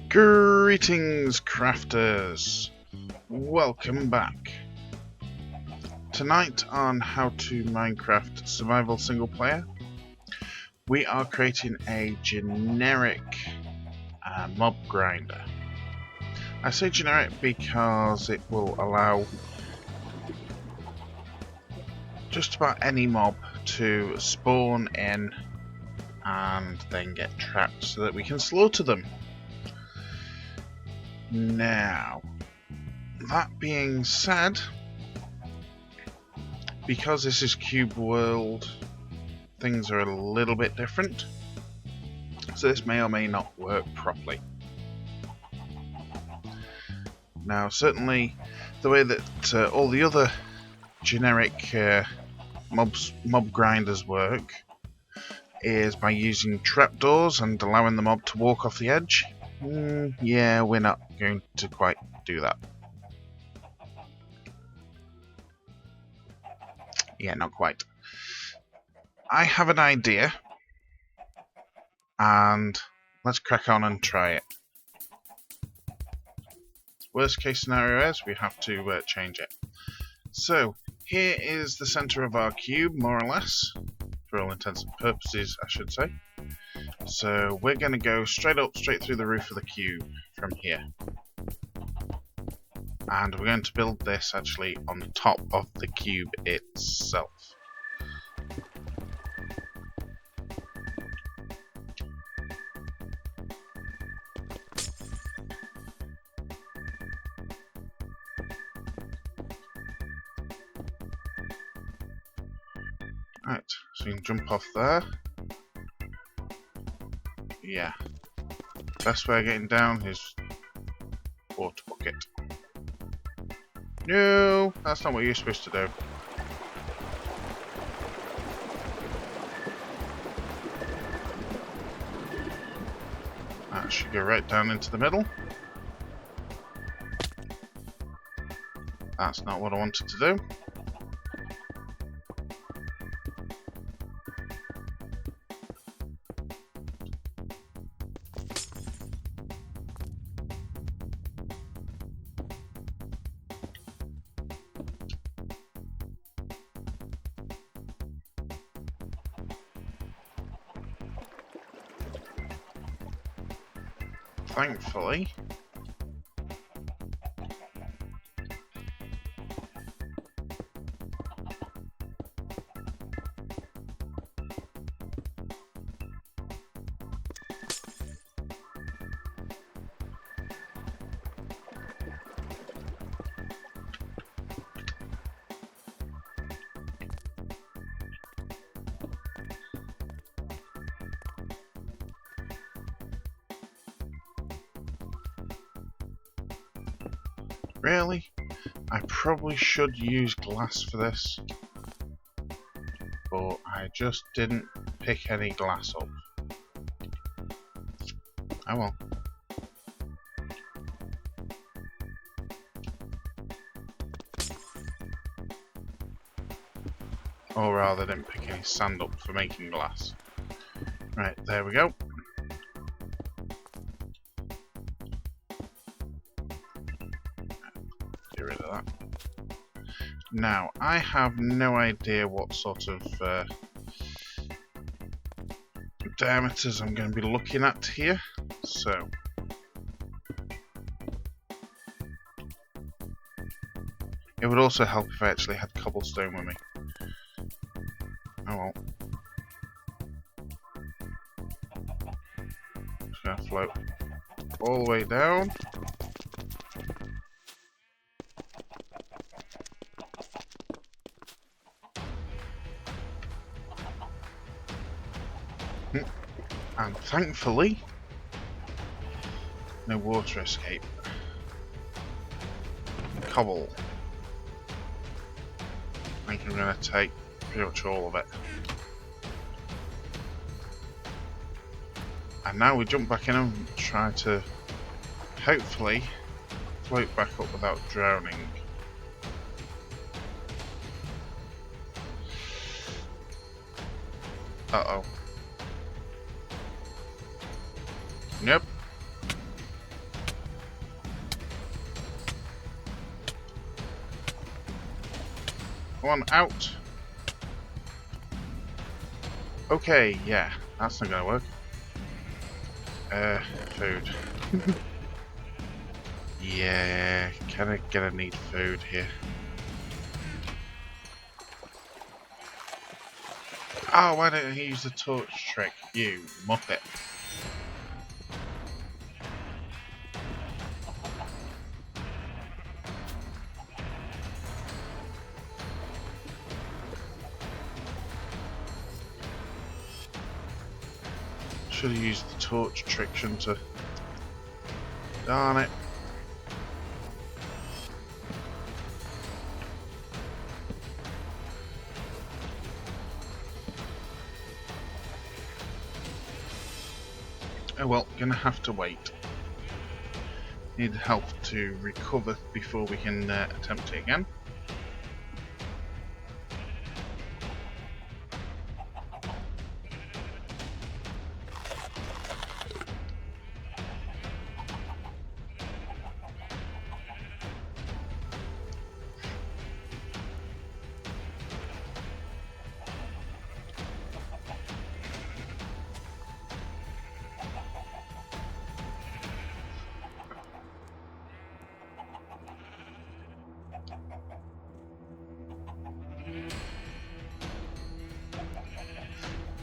Greetings, crafters! Welcome back. Tonight on How to Minecraft Survival Single Player, we are creating a generic mob grinder. I say generic because it will allow just about any mob to spawn in and then get trapped so that we can slaughter them. Now, that being said, because this is Cube World, things are a little bit different, so this may or may not work properly. Now, certainly, the way that all the other generic mob grinders work is by using trapdoors and allowing the mob to walk off the edge. Yeah, we're not going to quite do that. Yeah, not quite. I have an idea, and let's crack on and try it. Worst case scenario is we have to change it. So, here is the center of our cube, more or less, for all intents and purposes, I should say. So we're going to go straight through the roof of the cube from here. And we're going to build this actually on the top of the cube itself. Right, so you can jump off there. Yeah. Best way of getting down is water bucket. No, that's not what you're supposed to do. That should go right down into the middle. That's not what I wanted to do. Thankfully, really, I probably should use glass for this, but I just didn't pick any glass up. Oh well. Or rather, didn't pick any sand up for making glass. Right, there we go. Get rid of that. Now, I have no idea what sort of diameters I'm going to be looking at here, so it would also help if I actually had cobblestone with me. Oh well. Just going to float all the way down. And thankfully, no water escape. Cobble. I think I'm going to take pretty much all of it. And now we jump back in and try to hopefully float back up without drowning. Uh-oh. Nope. Come on, out. Okay, yeah, that's not gonna work. Food. Yeah, kinda gonna need food here. Oh, why didn't he use the torch trick? You muppet. Should have used the torch trick, shouldn't I? Darn it. Oh well, gonna have to wait. Need help to recover before we can attempt it again.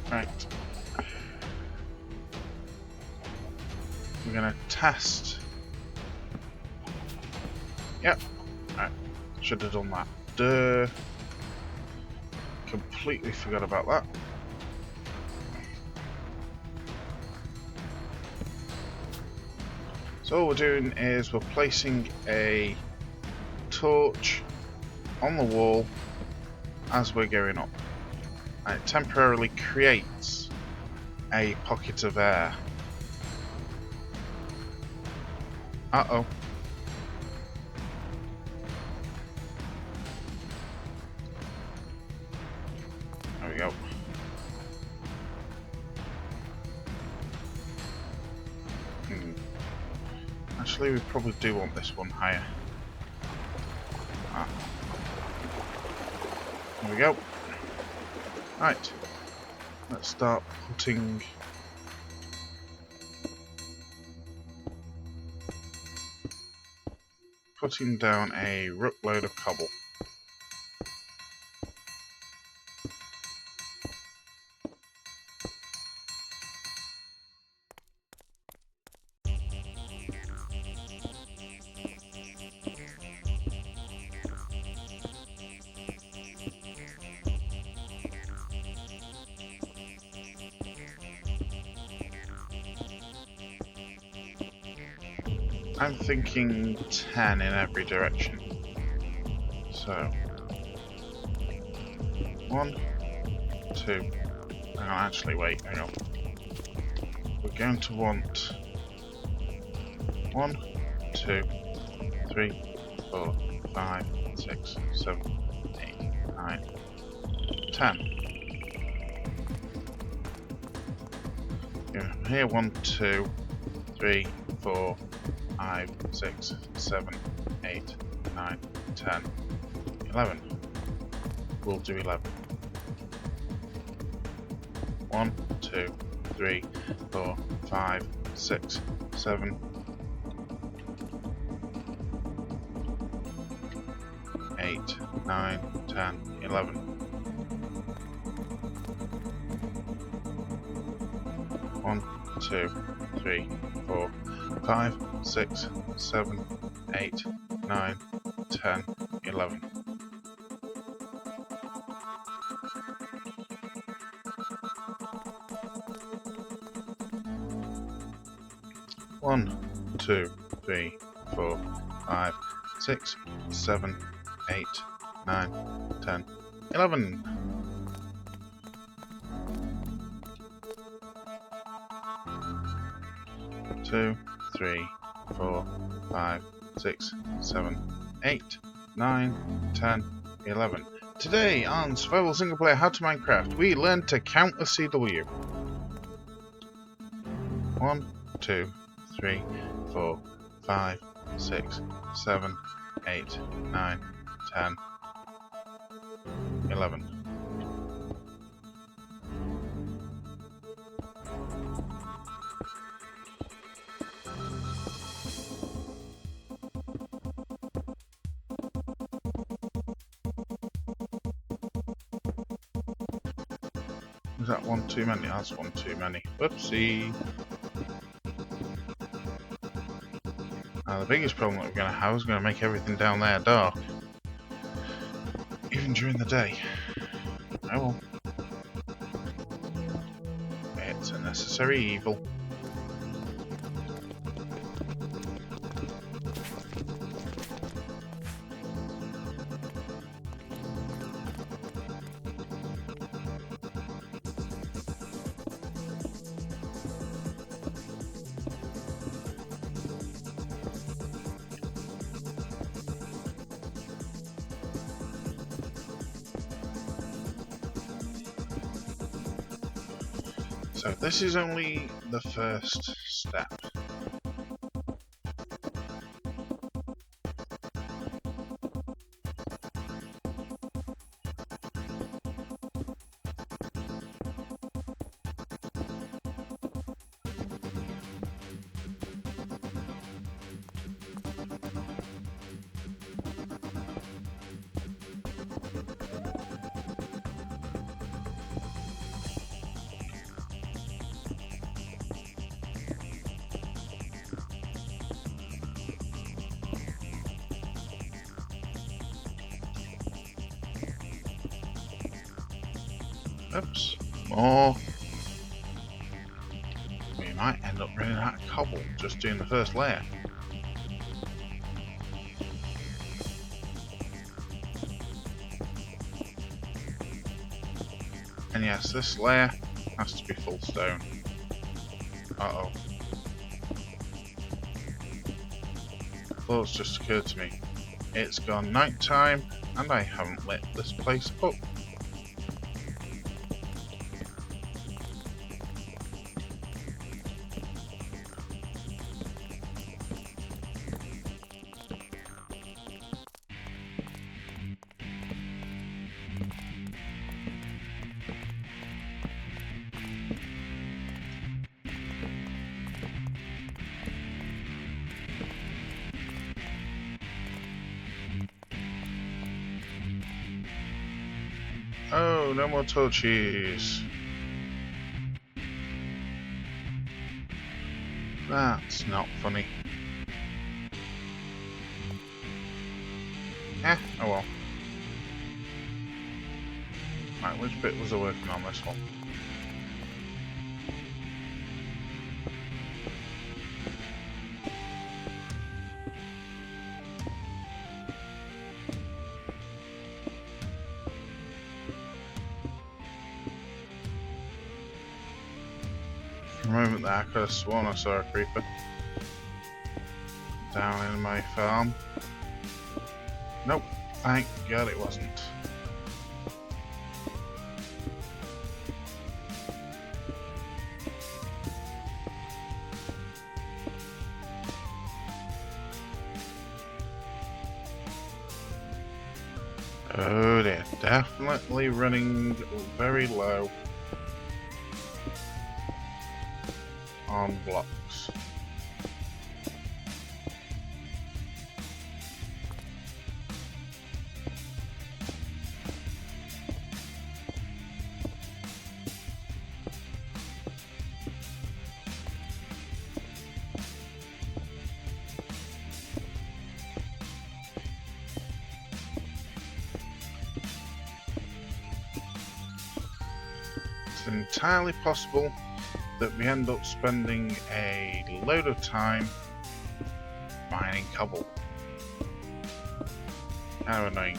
Right. We're gonna test. Yep. Right. Should have done that. Duh. Completely forgot about that. So all we're doing is we're placing a torch on the wall as we're going up. And it temporarily creates a pocket of air. Uh-oh. There we go. Actually, we probably do want this one higher. Ah. There we go. Right. Let's start putting down a ruckload of cobble. I'm thinking 10 in every direction. So, 1, 2. Hang on, actually, wait, hang on. We're going to want 1, 2, 3, 4, 5, 6, 7, 8, 9, 10. Yeah, here 1, 2, 3, 4, 5, 6, 7, 8, 9, 10, 11. We'll do 11. 1, 2, 3, 4, 5, 6, 7, 8, 9, 10, 11. 1, 2, 3, 4, 5, 6, 7, 8, 9, 10, 11. One, 2, 3, 4, 5, 6, 7, 8, 9, 10, 11. 2, 3, 4, 5, 6, 7, 8, 9, 10, 11. Today on Survival Single Player How to Minecraft, we learned to count a CW. 1, 2, 3, 4, 5, 6, 7, 8, 9, 10. 11. Is that one too many? That's one too many. Whoopsie. Now the biggest problem that we're going to have is going to make everything down there dark. Even during the day. Oh well. It's a necessary evil. So this is only the first step. Oops. More. We might end up running out of cobble just doing the first layer. And yes, this layer has to be full stone. Uh-oh. Thoughts just occurred to me. It's gone night time and I haven't lit this place up. Oh, no more torches. That's not funny. Oh well. Right, which bit was I working on this one? For a moment there, I could have sworn I saw a creeper down in my farm. Nope, thank God it wasn't. Oh dear, definitely running very low on blocks. It's entirely possible that we end up spending a load of time mining cobble. How annoying.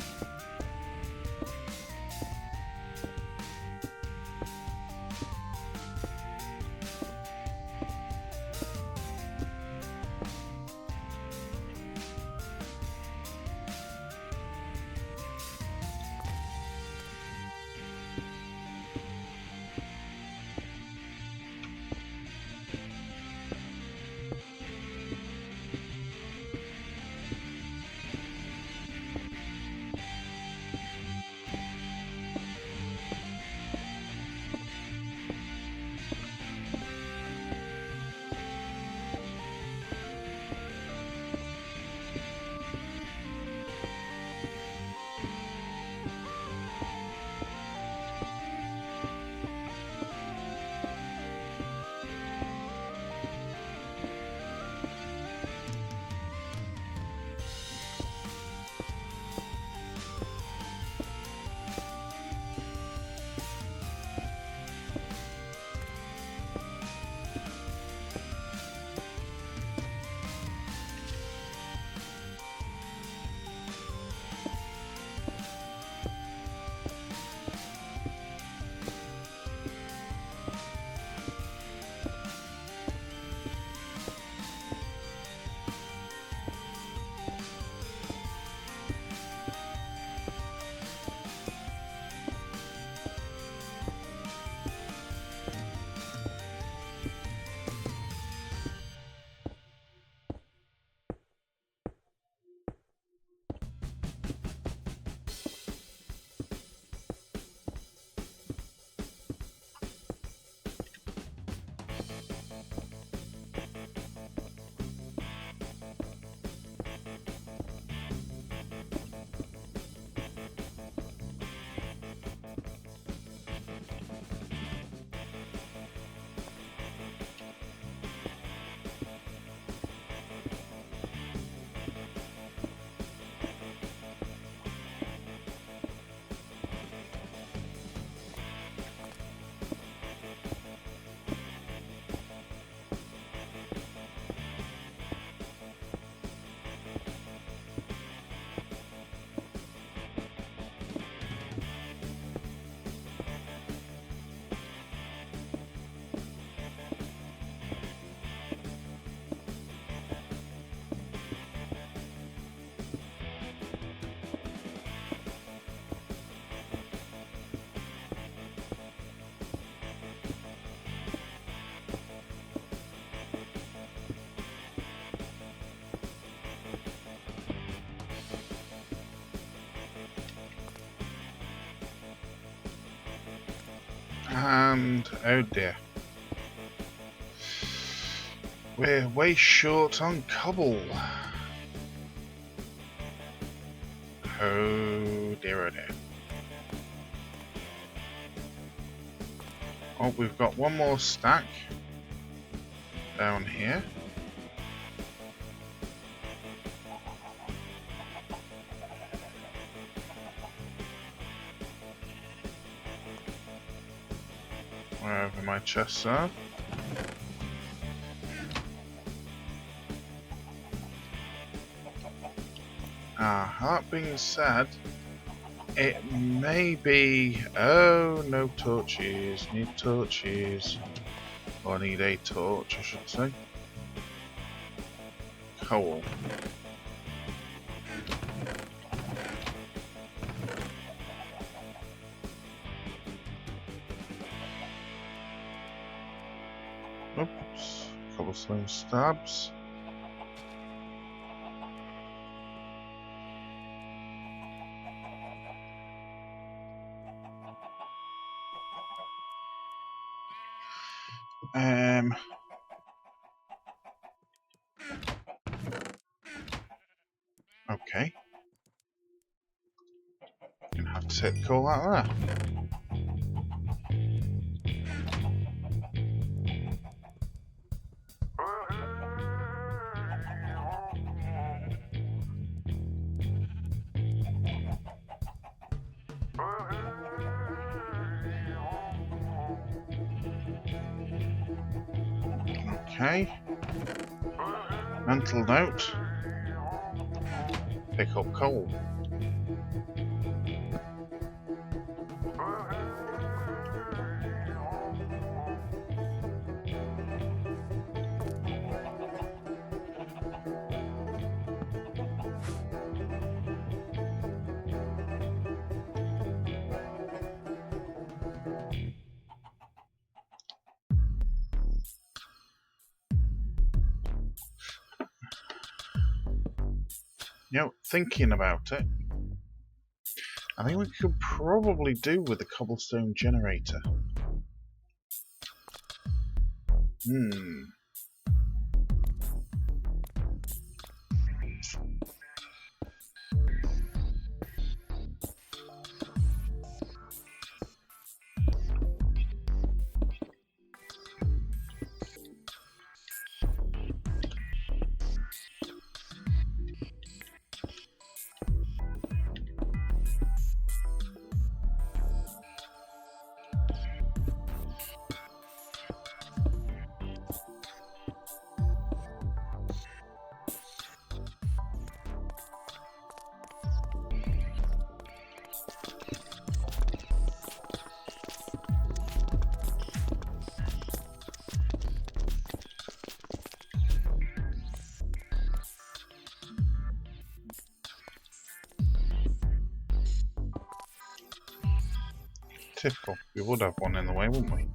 And oh dear. We're way short on cobble. Oh dear, oh dear. Oh, we've got one more stack down here. Wherever my chests are. That being said, it may be... Oh, no torches. Need torches. Or I need a torch, I should say. Coal. Oops. Cobblestone stabs. Okay. Gonna have to take the coal out of there. Okay. Mental note. Pick up coal. You know, thinking about it, I think we could probably do with a cobblestone generator. Typical. We would have one in the way, wouldn't we?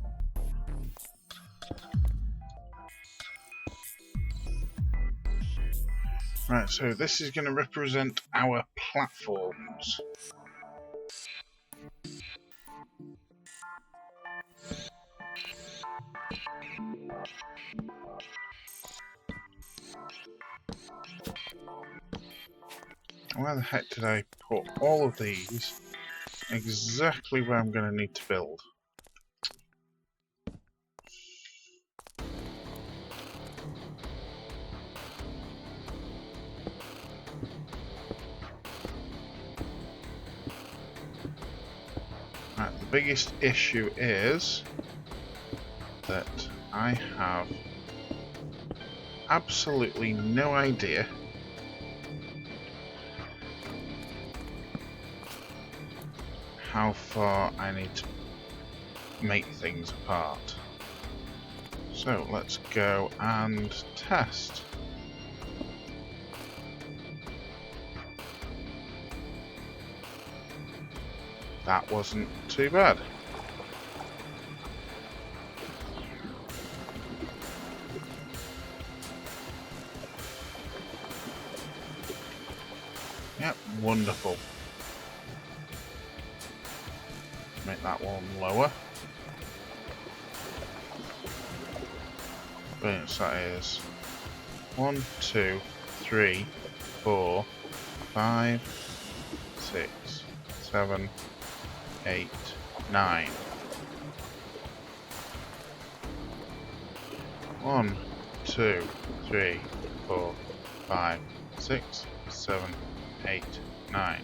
Right, so this is going to represent our platforms. Where the heck did I put all of these? Exactly where I'm going to need to build. Right, the biggest issue is that I have absolutely no idea how far I need to make things apart. So let's go and test. That wasn't too bad. Yep, wonderful. Make that one lower. Brilliant, so that is 1, 2, 3, 4, 5, 6, 7, 8, 9. 1, 2, 3, 4, 5, 6, 7, 8, 9.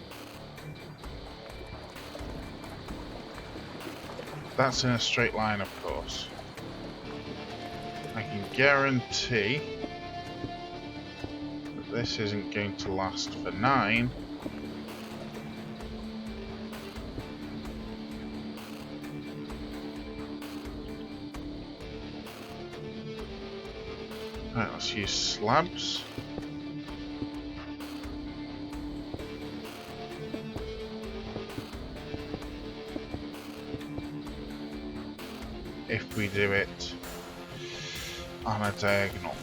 That's in a straight line, of course. I can guarantee that this isn't going to last for 9. Right, let's use slabs. If we do it on a diagonal.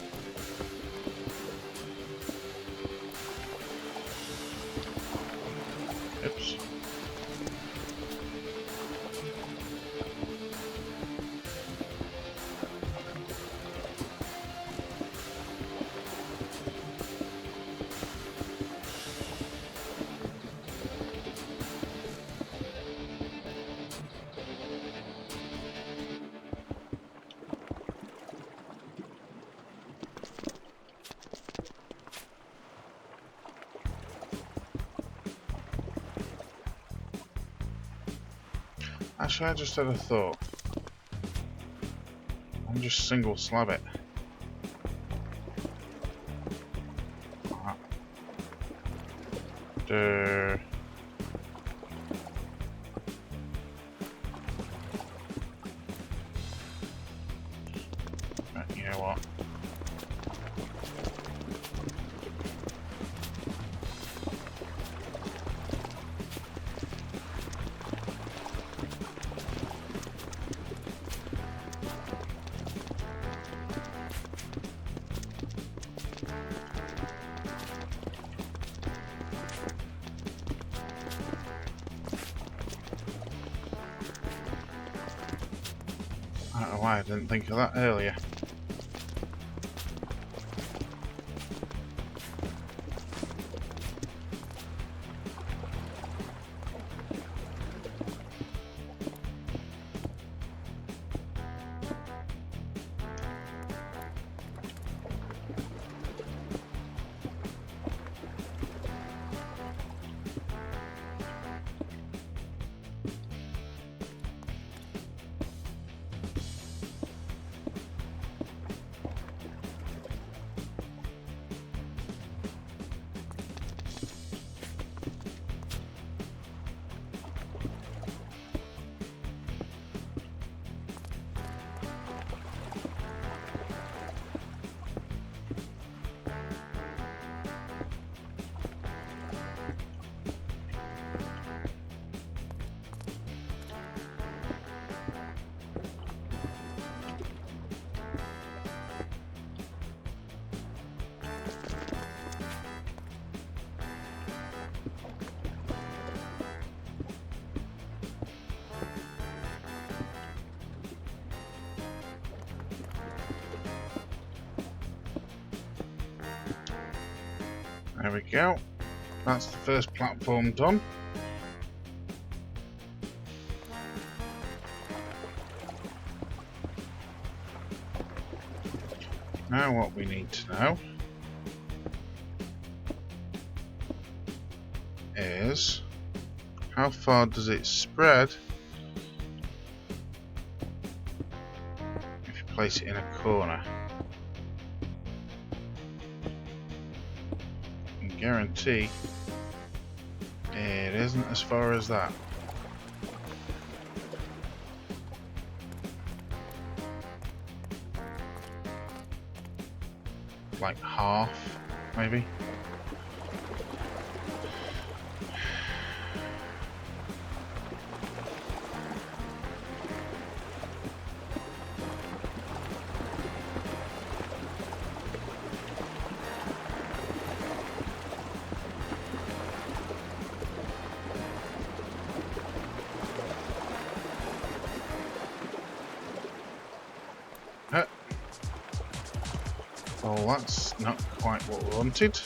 Oops. Actually, I just had a thought. I'll just single slab it. Right, you know what? I don't know why I didn't think of that earlier. There we go. That's the first platform done. Now what we need to know is how far does it spread if you place it in a corner. I can guarantee it isn't as far as that. Like half, maybe. Oh, that's not quite what we wanted.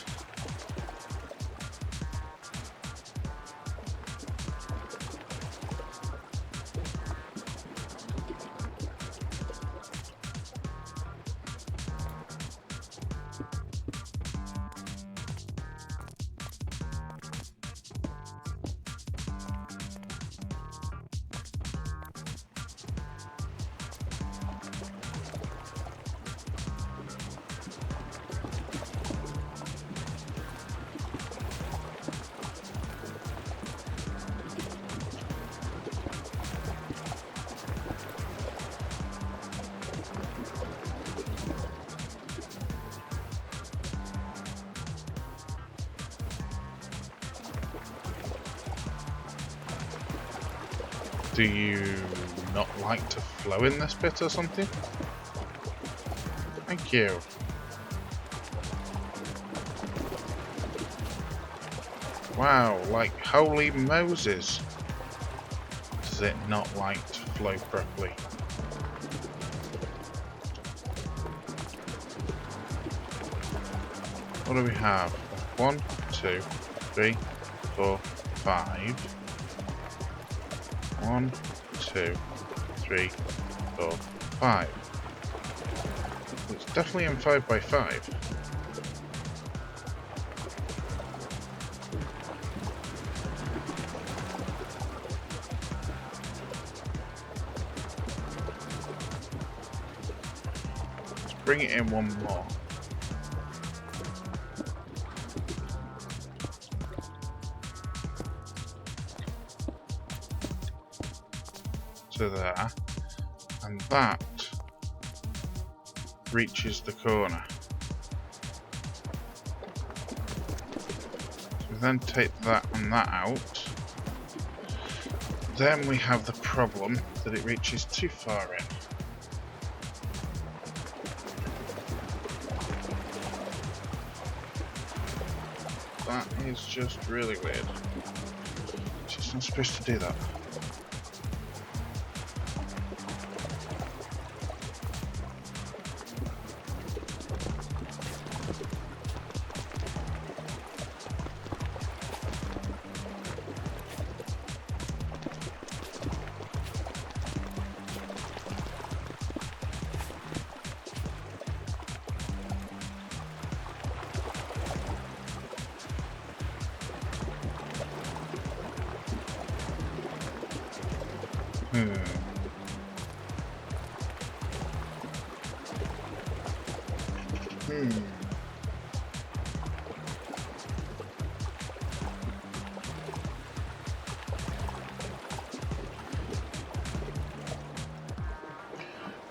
Do you not like to flow in this bit or something? Thank you. Wow, like holy Moses. Does it not like to flow properly? What do we have? 1, 2, 3, 4, 5. 1, 2, 3, 4, 5. It's definitely in 5x5. Let's bring it in one more. To there, and that reaches the corner. So we then take that and that out. Then we have the problem that it reaches too far in. That is just really weird. It's just not supposed to do that.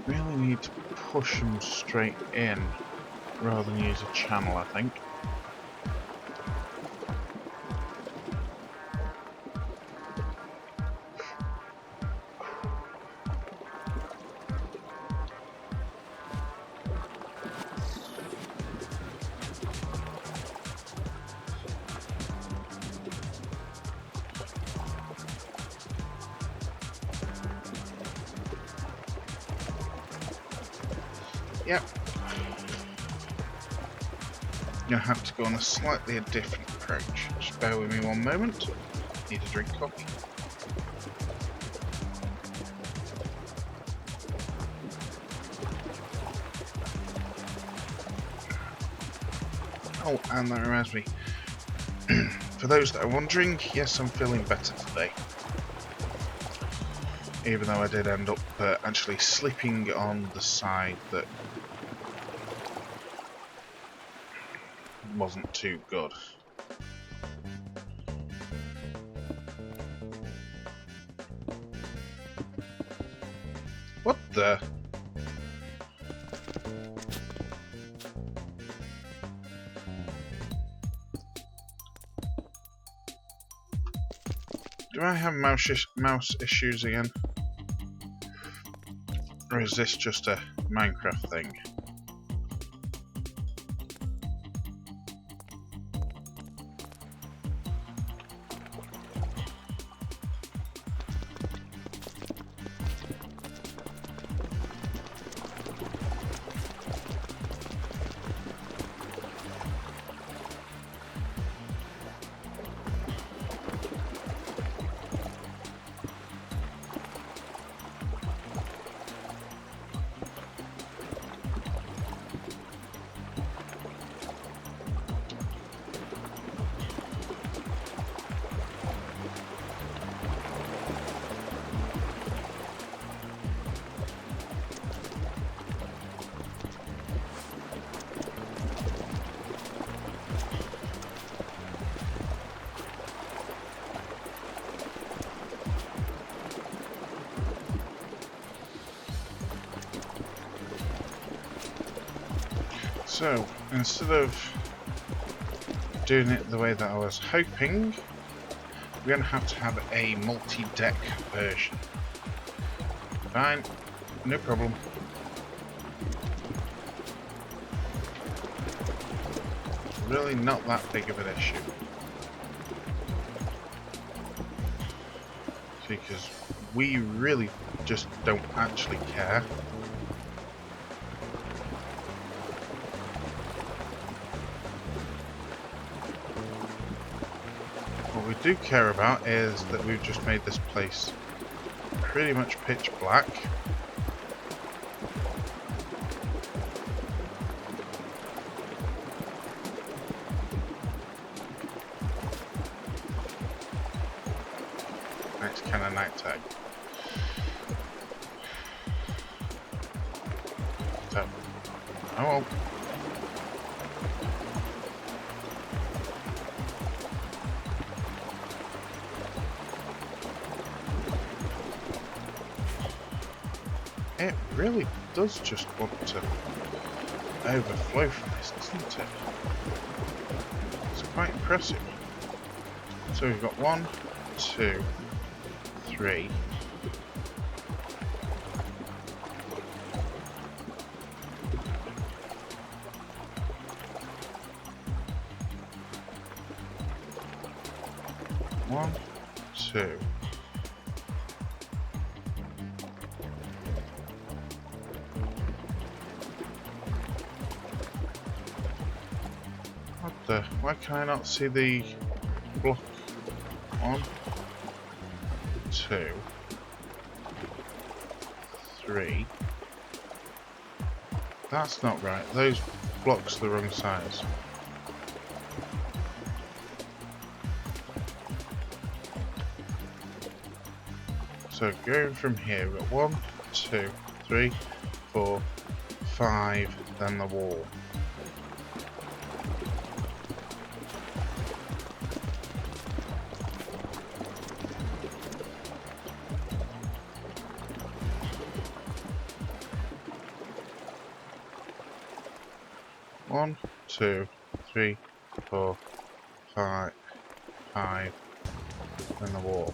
Really need to push them straight in rather than use a channel, I think. Yep. Gonna have to go on a slightly different approach. Just bear with me one moment. Need a drink coffee. Oh, and that reminds me. For those that are wondering, yes, I'm feeling better today. Even though I did end up actually sleeping on the side that wasn't too good. What the? Do I have mouse issues again? Or is this just a Minecraft thing? So, instead of doing it the way that I was hoping, we're going to have a multi-deck version. Fine, no problem. Really not that big of an issue. Because we really just don't actually care. What we do care about is that we've just made this place pretty much pitch black. It's kind of nighttime. So, oh. It really does just want to overflow from this, doesn't it? It's quite impressive. So we've got 1, 2, 3. One, two. What the? Why can I not see the block? 1, 2, 3. That's not right. Those blocks are the wrong size. So going from here, we've got 1, 2, 3, 4, 5, then the wall. One, 2, 3, 4, 5, then the wall.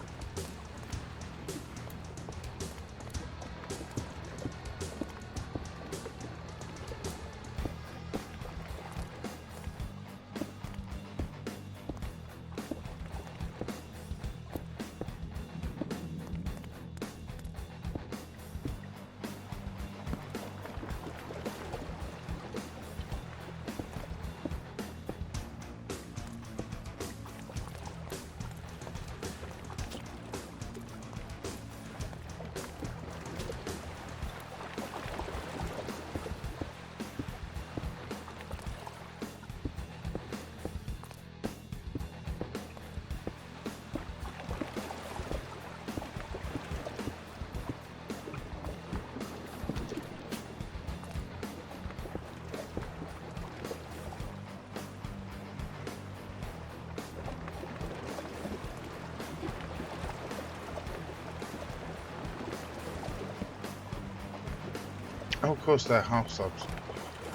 Oh, of course they're half subs,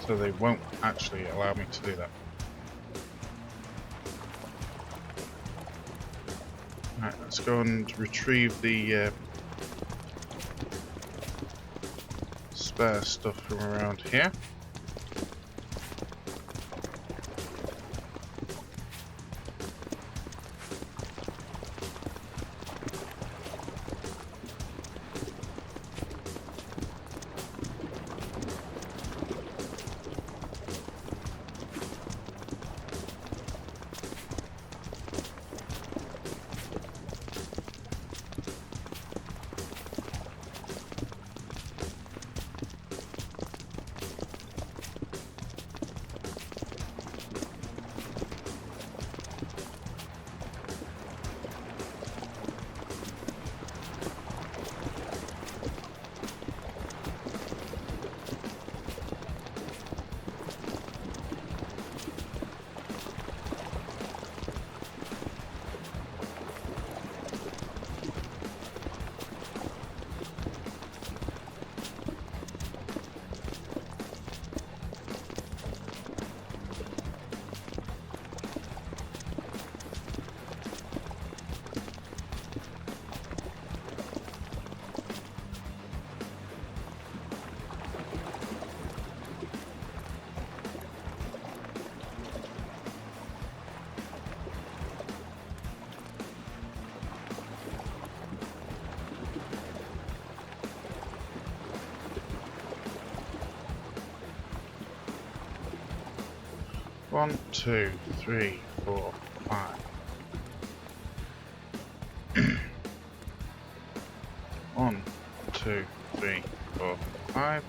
so they won't actually allow me to do that. Right, let's go and retrieve the spare stuff from around here. 1, 2, 3, 4, 5. 1, 2, 3, 4, 5.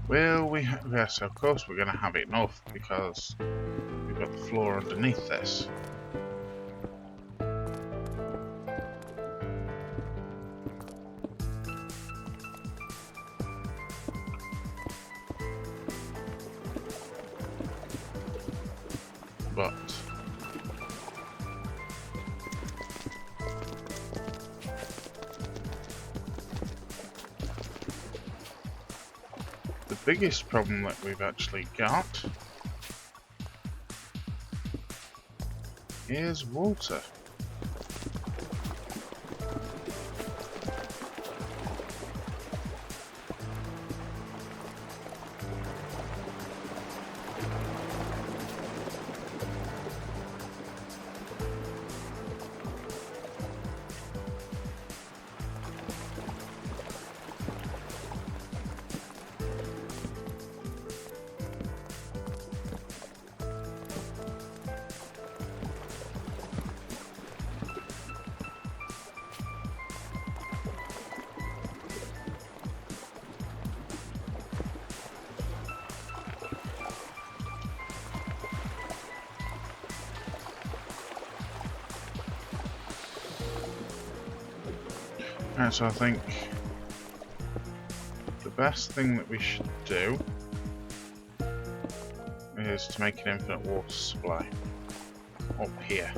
Will we yes, of course we're going to have enough because we've got the floor underneath this. But the biggest problem that we've actually got is water. Right, so I think the best thing that we should do is to make an infinite water supply up here.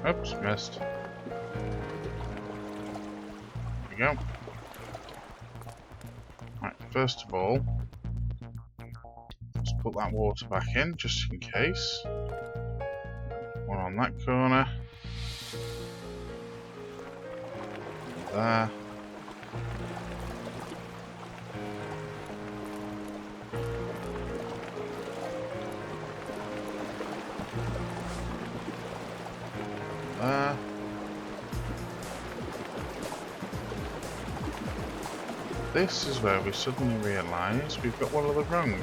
Oops, missed. There we go. Right, first of all, let's put that water back in, just in case. One on that corner. There. There. This is where we suddenly realise we've got one of the wrong.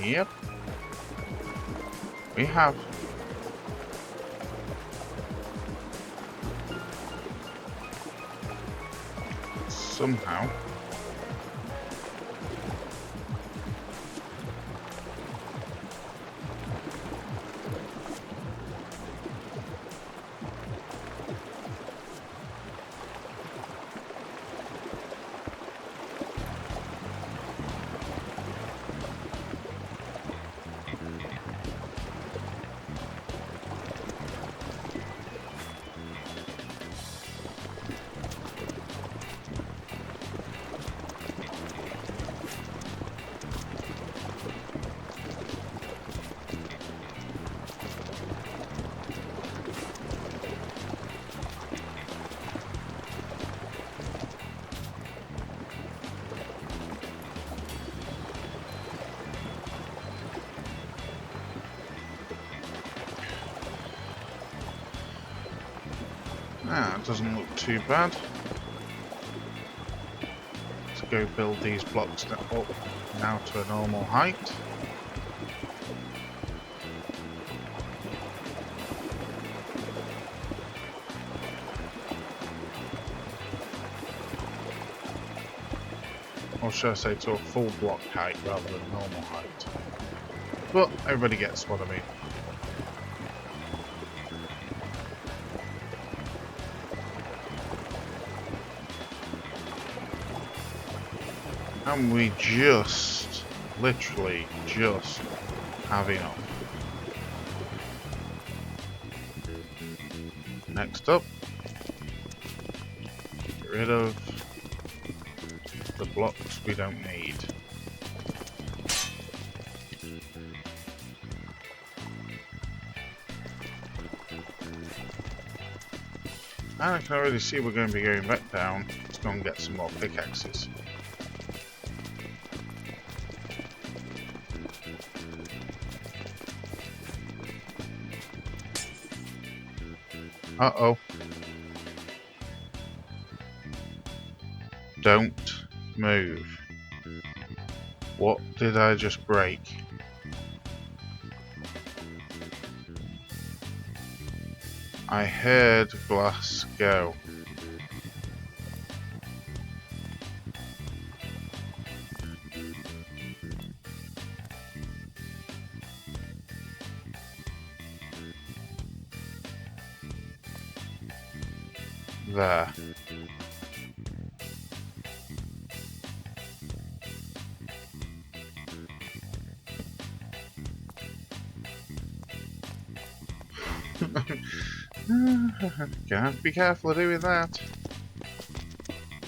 Yep. We have. Somehow. Ah, it doesn't look too bad. Let's go build these blocks up now to a normal height. Or should I say to a full block height rather than normal height. But everybody gets what I mean. And we just, literally just have enough. Next up, get rid of the blocks we don't need. And I can already see we're going to be going back down to go and get some more pickaxes. Uh-oh. Don't move. What did I just break? I heard glass go. There. Gonna have to be careful of doing that.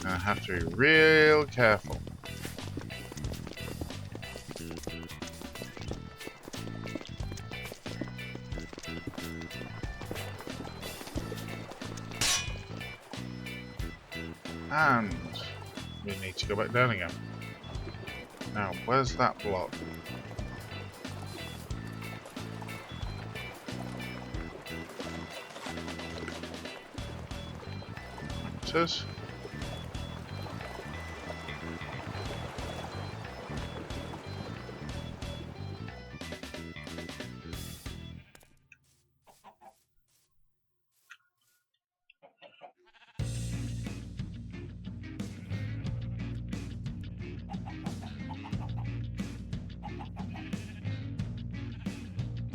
I have to be real careful. And we need to go back down again. Now, where's that block? It is.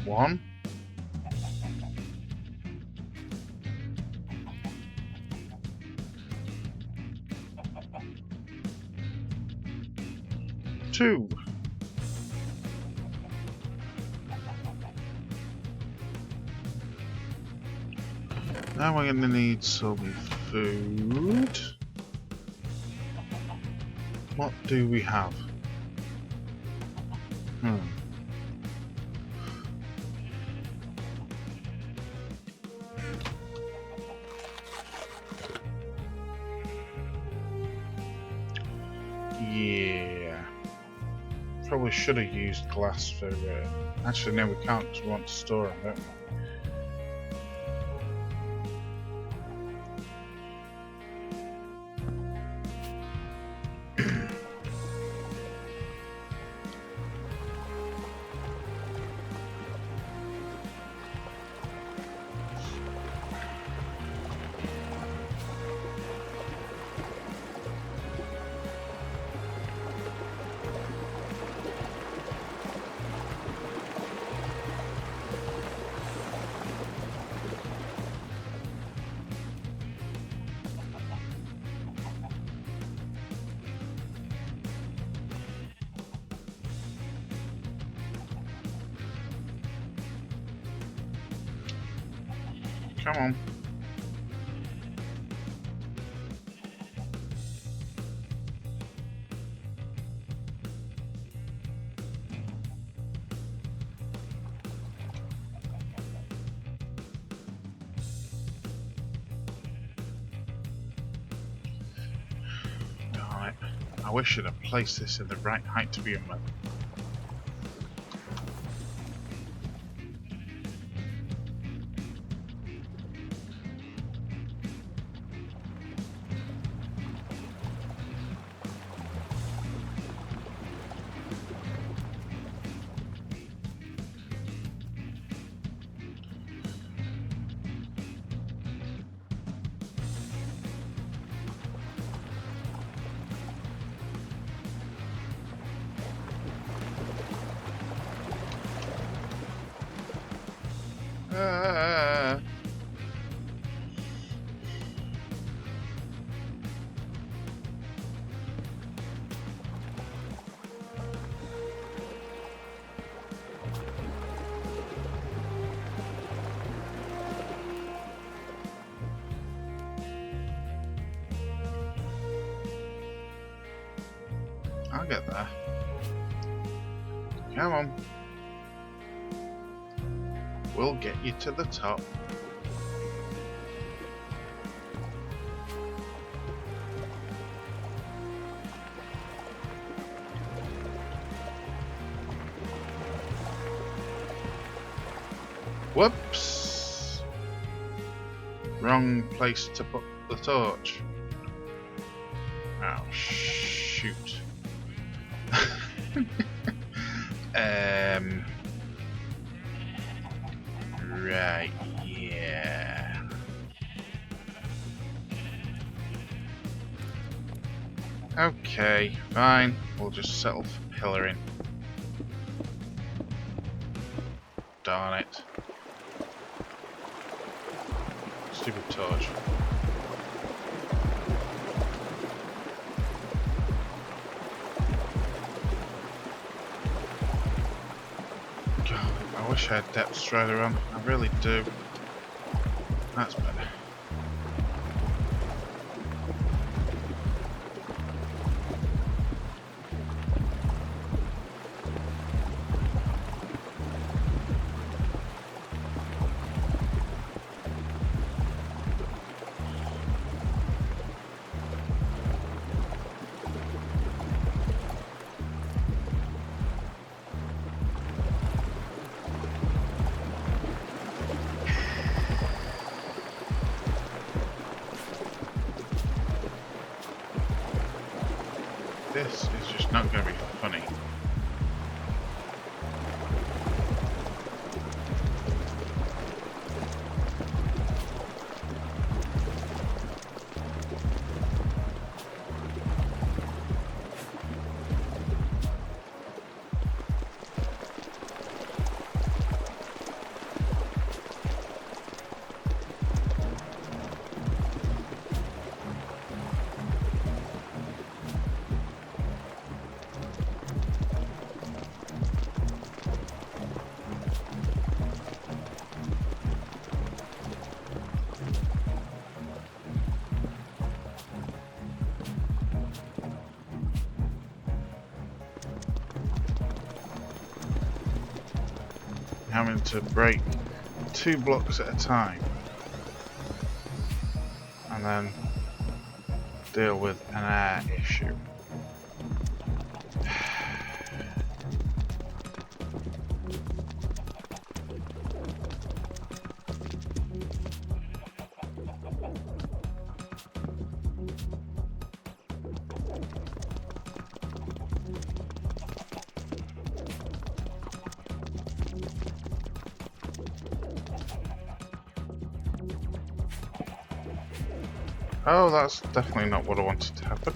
One. Two. Now we're going to need some food. What do we have? Yeah. Probably should have used glass for... Actually, no, we can't because we want to store them, don't we? Come on. Alright. I wish I'd have placed this in the right height to begin with. Ah. I'll get there. Come on. We'll get you to the top. Whoops! Wrong place to put the torch. Oh, shoot. Right, yeah. Okay, fine. We'll just settle for pillaring. Darn it. Stupid torch. God, I wish I had Depth Strider on. I really do. That's better. This is just not going to be funny. Having to break 2 blocks at a time and then deal with an air issue. Oh, that's definitely not what I wanted to happen.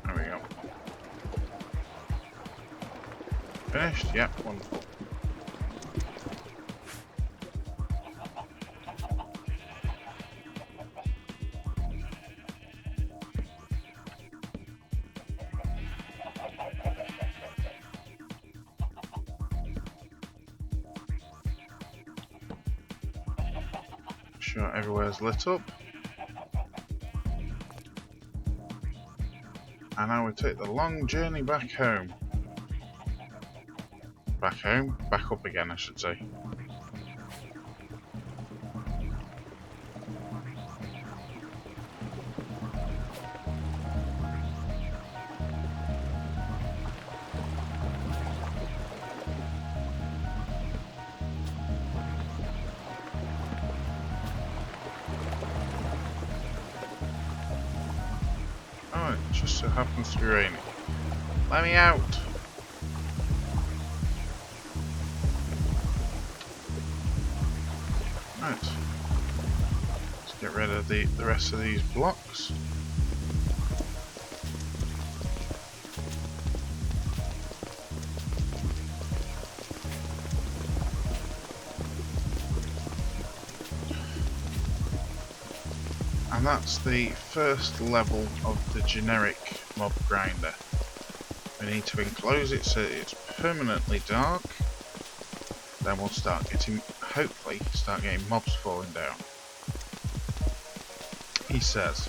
There we go. Finished? Yep, wonderful. Sure, everywhere's lit up. And now we take the long journey back home. Back home? Back up again, I should say. Oh, it just so happens to be raining. Let me out! Right. Let's get rid of the rest of these blocks. And that's the first level of the generic mob grinder. We need to enclose it so it's permanently dark. Then we'll start getting, hopefully, start getting mobs falling down. He says.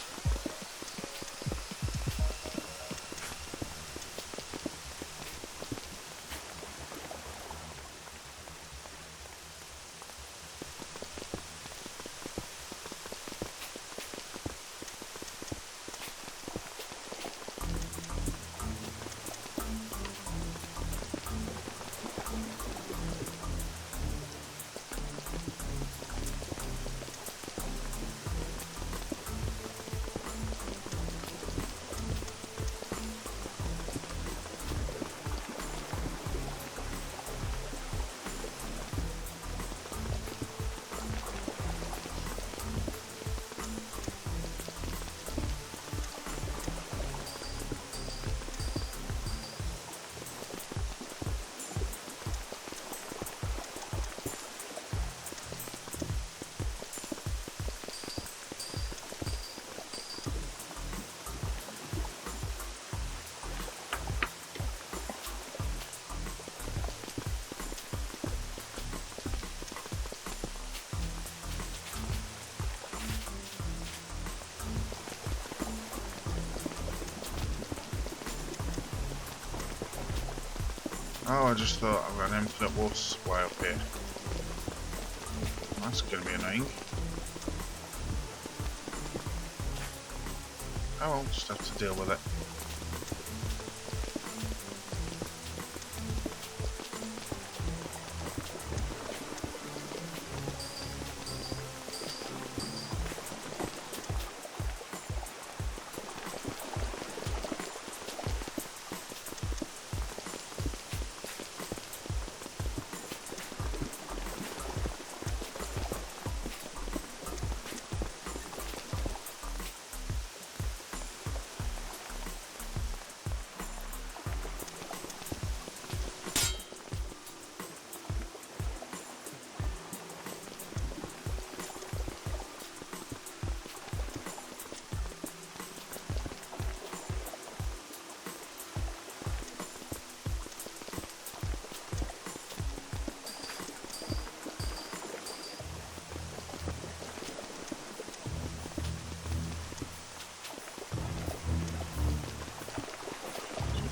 Oh, I just thought I've got an infinite water supply up here. That's going to be annoying. Oh, I'll just have to deal with it.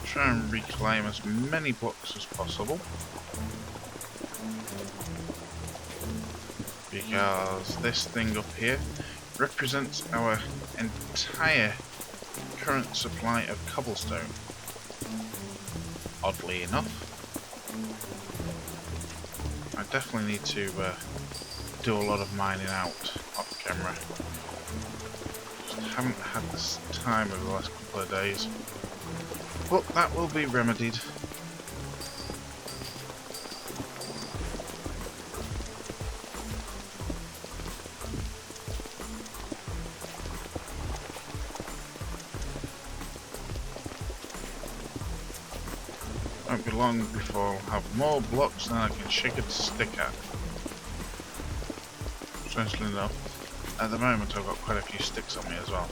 Try and reclaim as many blocks as possible, because this thing up here represents our entire current supply of cobblestone. Oddly enough, I definitely need to do a lot of mining out off camera. Just haven't had this time over the last couple of days. But that will be remedied. Won't be long before I'll have more blocks than I can shake a stick at. Strangely enough, at the moment I've got quite a few sticks on me as well.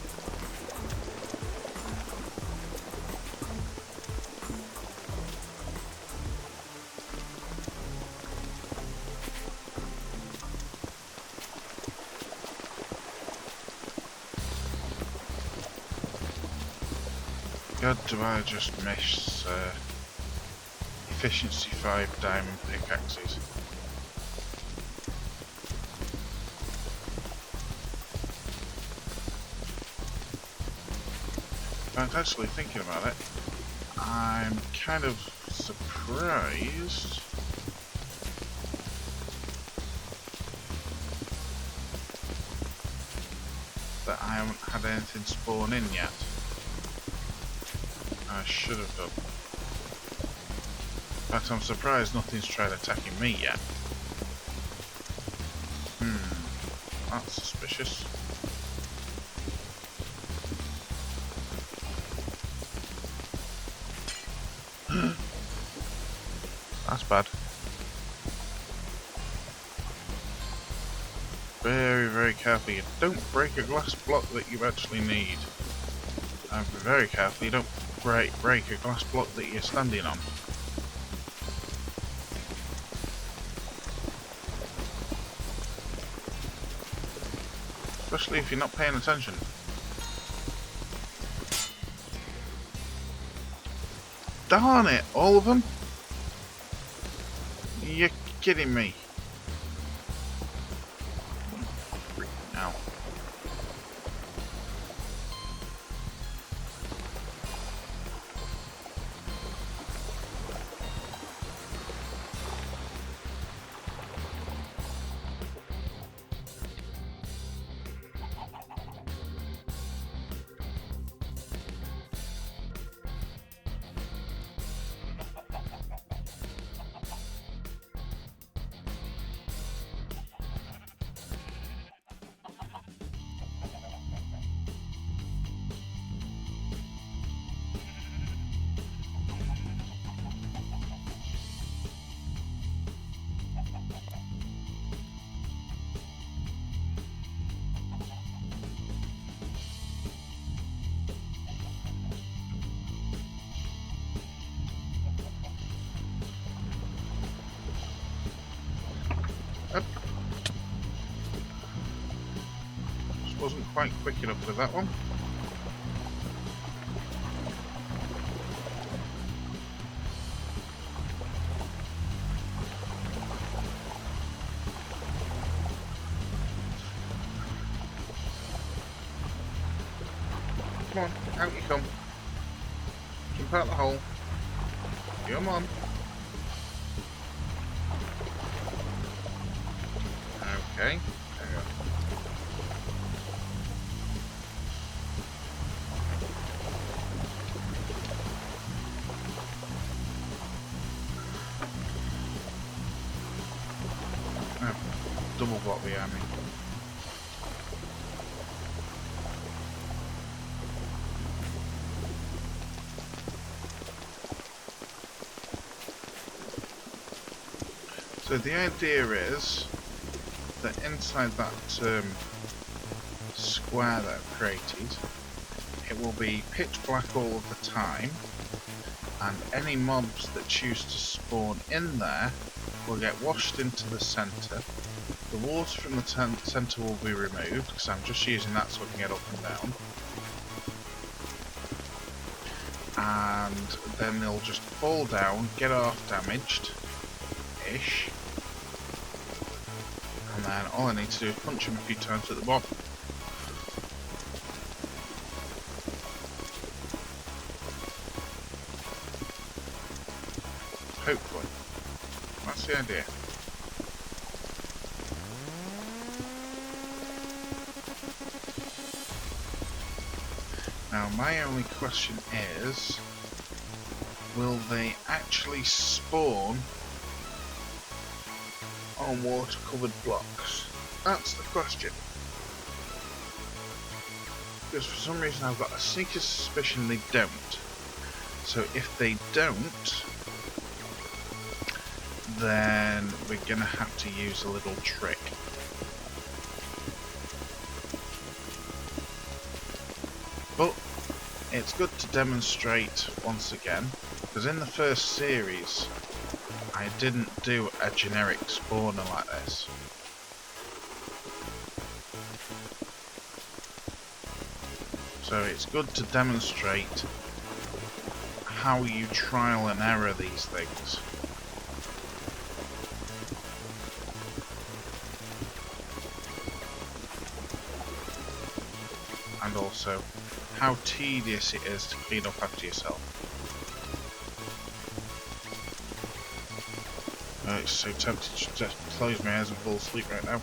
God, do I just miss efficiency 5 diamond pickaxes. But actually thinking about it, I'm kind of surprised that I haven't had anything spawn in yet. I should have done. But I'm surprised nothing's tried attacking me yet. That's suspicious. That's bad. Very, very careful. You don't break a glass block that you actually need. And be very careful you don't break a glass block that you're standing on. Especially if you're not paying attention. Darn it, all of them? You're kidding me. Ow. Just wasn't quite quick enough with that one. Come on, out you come. Jump out the hole. Come on. Okay, there we go. Oh, double block behind me. So the idea is that inside that square that I've created, it will be pitch black all of the time, and any mobs that choose to spawn in there will get washed into the centre. The water from the centre will be removed, because I'm just using that so I can get up and down. And then they'll just fall down, get half damaged-ish. And then all I need to do is punch him a few times at the bottom. Hopefully. That's the idea. Now my only question is, will they actually spawn on water covered blocks? That's the question. Because for some reason I've got a sneaky suspicion they don't. So if they don't, then we're gonna have to use a little trick. But it's good to demonstrate once again, because in the first series I didn't do a generic spawner like this. So it's good to demonstrate how you trial and error these things. And also how tedious it is to clean up after yourself. It's so tempted to just close my eyes and fall asleep right now.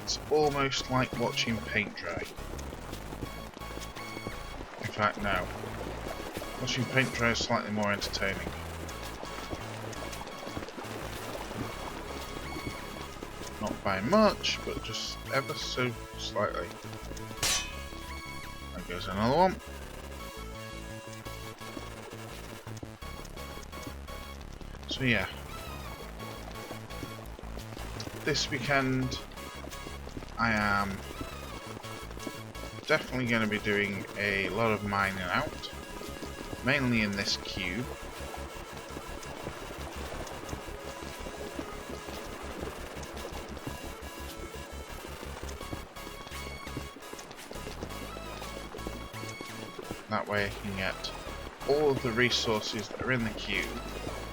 it's almost like watching paint dry. In fact, no. Watching paint dry is slightly more entertaining. Not by much, but just ever so slightly. There goes another one. So yeah. This weekend I am definitely going to be doing a lot of mining out, mainly in this cube. That way I can get all of the resources that are in the cube,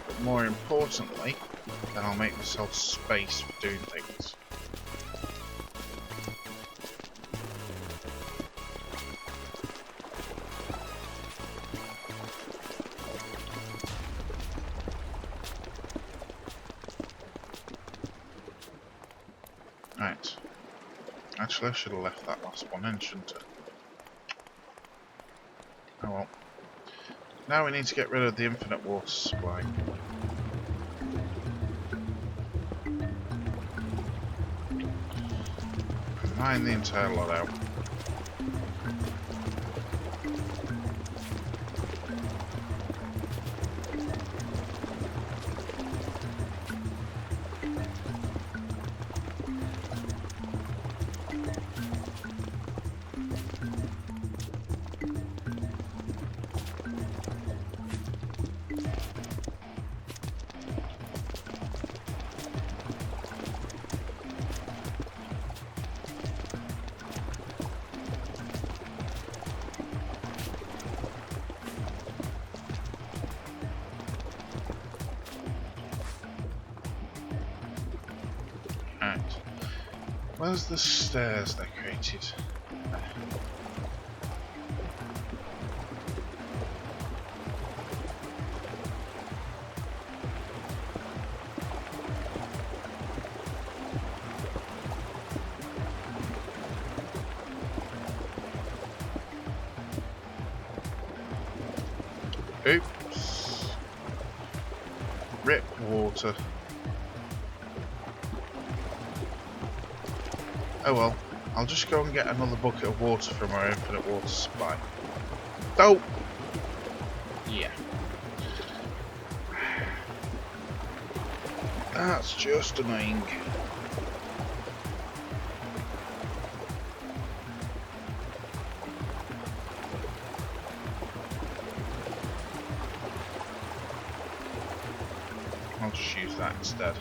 but more importantly, then I'll make myself space for doing things. Right. Actually, I should have left that last one in, shouldn't I? Oh well. Now we need to get rid of the infinite water supply. Mine the entire lot out. Right. Where's the stairs they created? Oops. Rip water. Oh well, I'll just go and get another bucket of water from our infinite water supply. Oh! Yeah. That's just annoying. I'll just use that instead.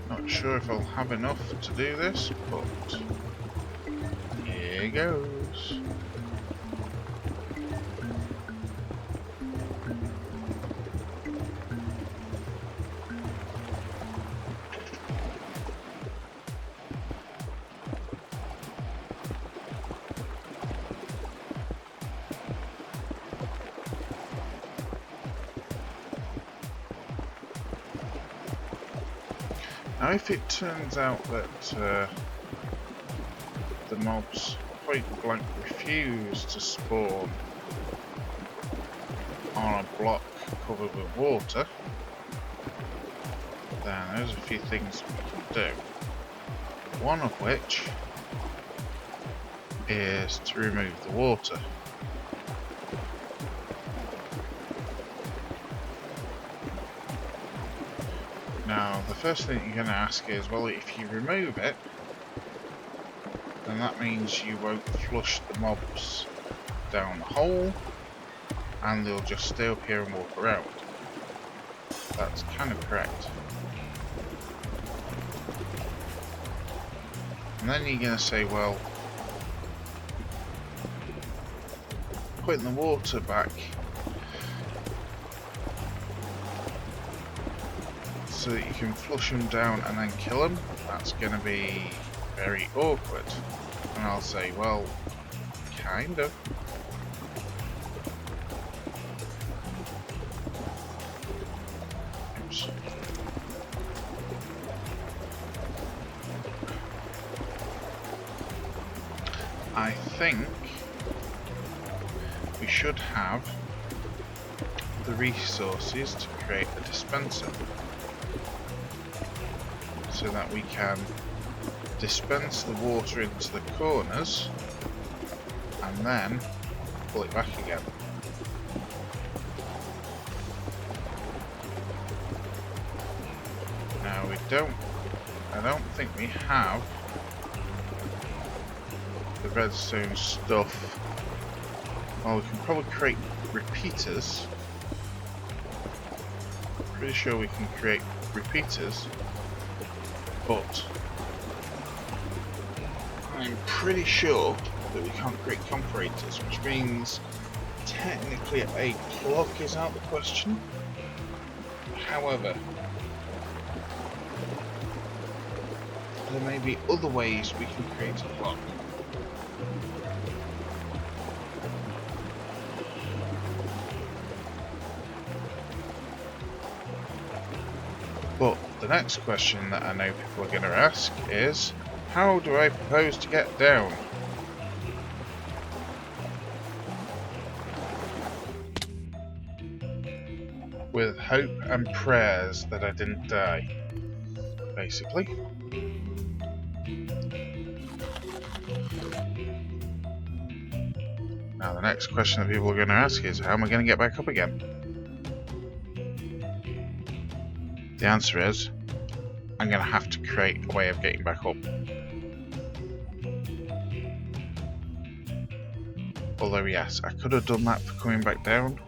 Not sure if I'll have enough to do this, but here goes. Now if it turns out that the mobs point blank refuse to spawn on a block covered with water, then there's a few things we can do. One of which is to remove the water. Now, the first thing you're going to ask is, well, if you remove it, then that means you won't flush the mobs down the hole, and they'll just stay up here and walk around. That's kind of correct. And then you're going to say, well, putting the water back so that you can flush them down and then kill them, that's going to be very awkward. And I'll say, well, kind of. Oops. I think we should have the resources to create a dispenser so that we can dispense the water into the corners and then pull it back again. Now I don't think we have the redstone stuff. Well, we can probably create repeaters. Pretty sure we can create repeaters, but I'm pretty sure that we can't create comparators, which means technically a clock is out of the question. However, there may be other ways we can create a clock. But the next question that I know people are going to ask is, how do I propose to get down? With hope and prayers that I didn't die, basically. Now the next question that people are going to ask is, how am I going to get back up again? The answer is, I'm going to have to create a way of getting back up. Although yes, I could have done that for coming back down,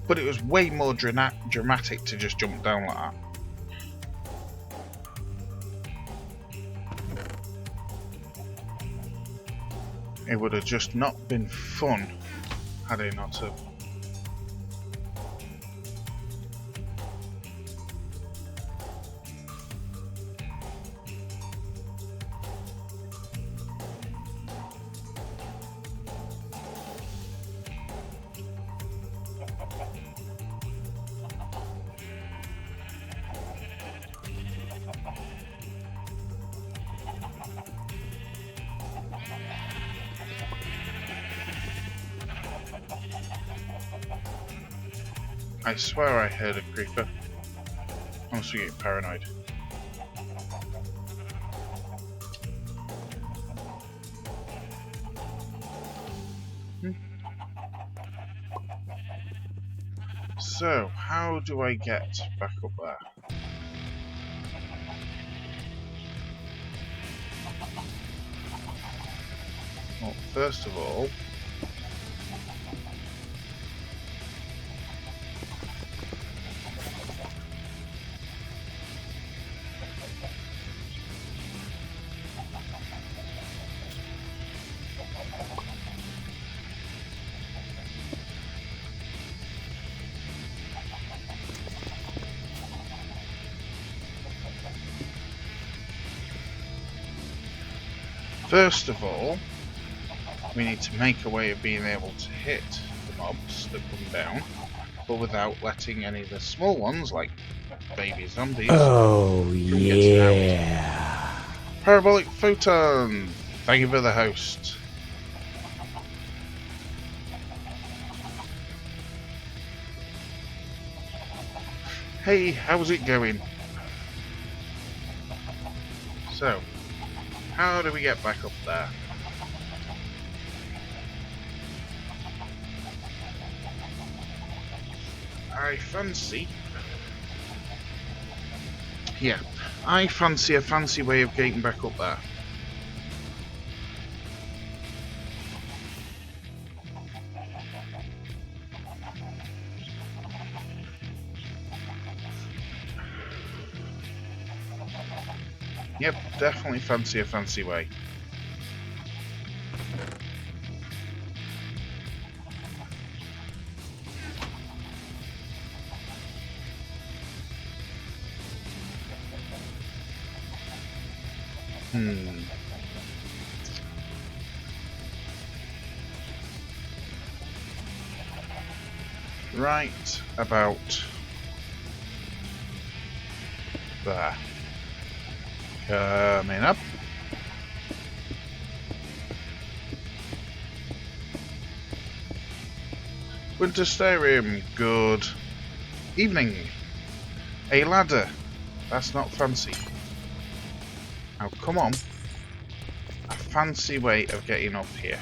but it was way more dramatic to just jump down like that. It would have just not been fun had it not have. I swear I heard a creeper. I must be getting paranoid. So, how do I get back up there? Well, first of all, we need to make a way of being able to hit the mobs that come down, but without letting any of the small ones, like baby zombies, yeah. Parabolic Photon! Thank you for the host. Hey, how's it going? So, how do we get back up there? I fancy a fancy way of getting back up there. Yep, definitely fancy a fancy way. Right about there. Coming up. Winterstarium, good evening. A ladder. That's not fancy. Now come on. A fancy way of getting up here.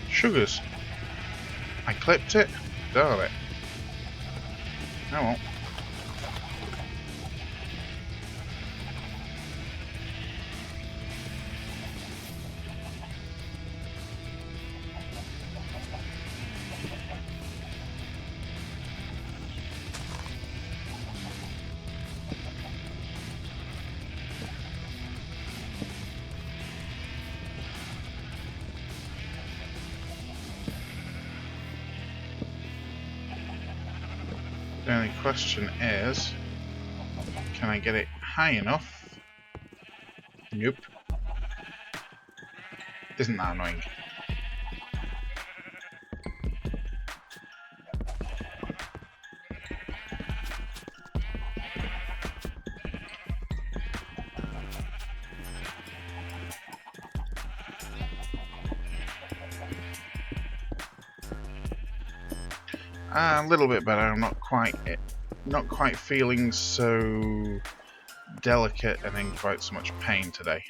Sugars. I clipped it. Darn it. Oh well. The only question is, can I get it high enough? Nope. Isn't that annoying? A little bit better. I'm not quite feeling so delicate and in quite so much pain today.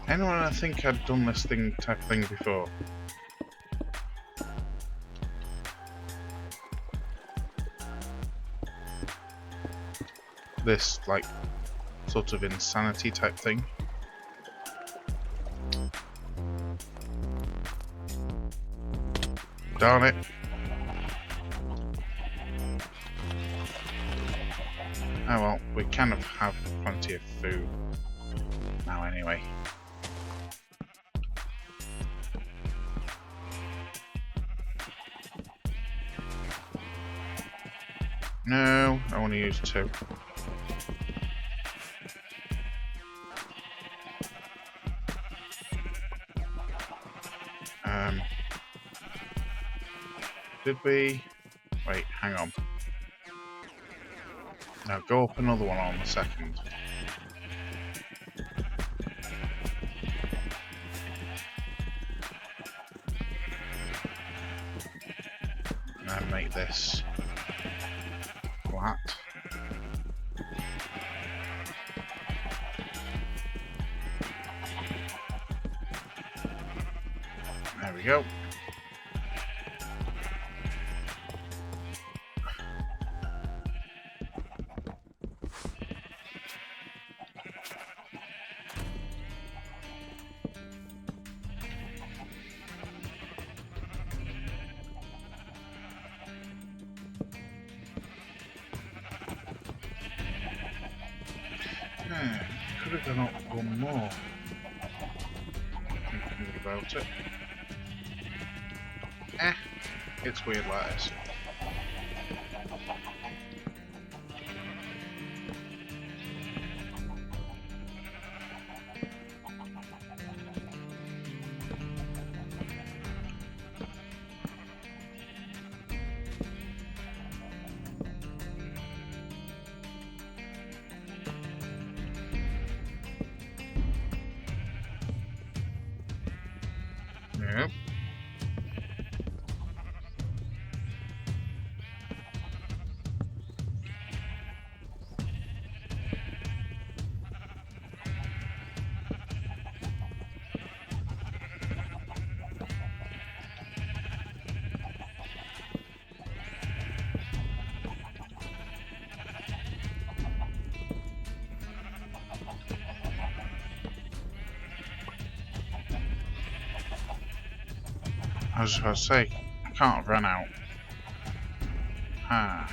Anyone I think I'd done this type thing before? This, like, sort of insanity type thing. Darn it. Oh well, we kind of have plenty of food now anyway. No, I want to use 2. Did we... Wait, hang on. Now go up another one on the second. And make this flat. There we go. Could have gone up one more. Thinking about it. It's weird like this. Yep. I was about to say, I can't have run out. Ah.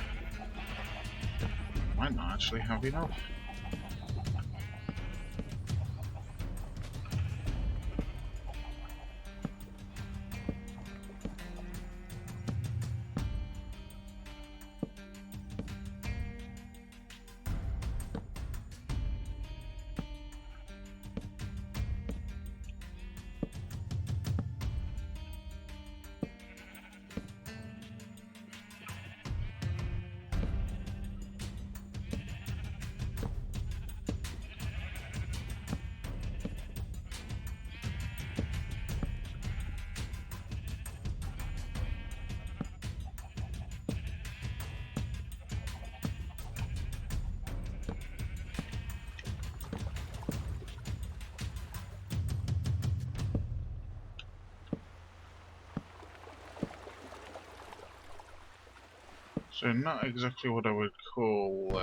Might not actually have enough. So not exactly what I would call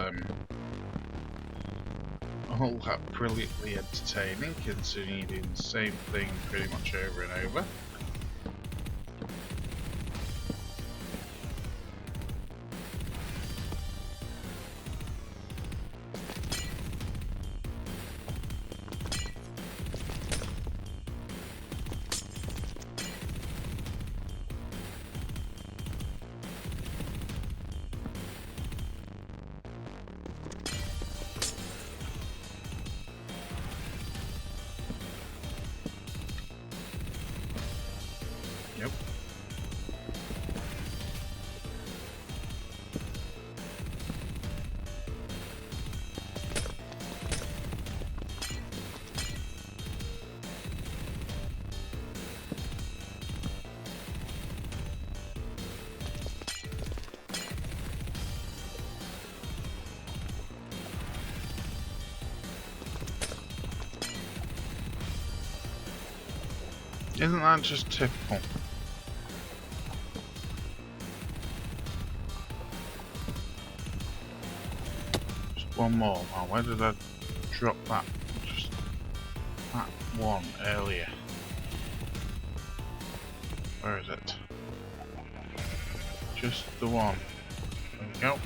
all that brilliantly entertaining, considering you do the same thing pretty much over and over. Yep. Isn't that just typical? Just one more. Wow, where did I drop that? Just that one earlier. Where is it? Just the one. There we go.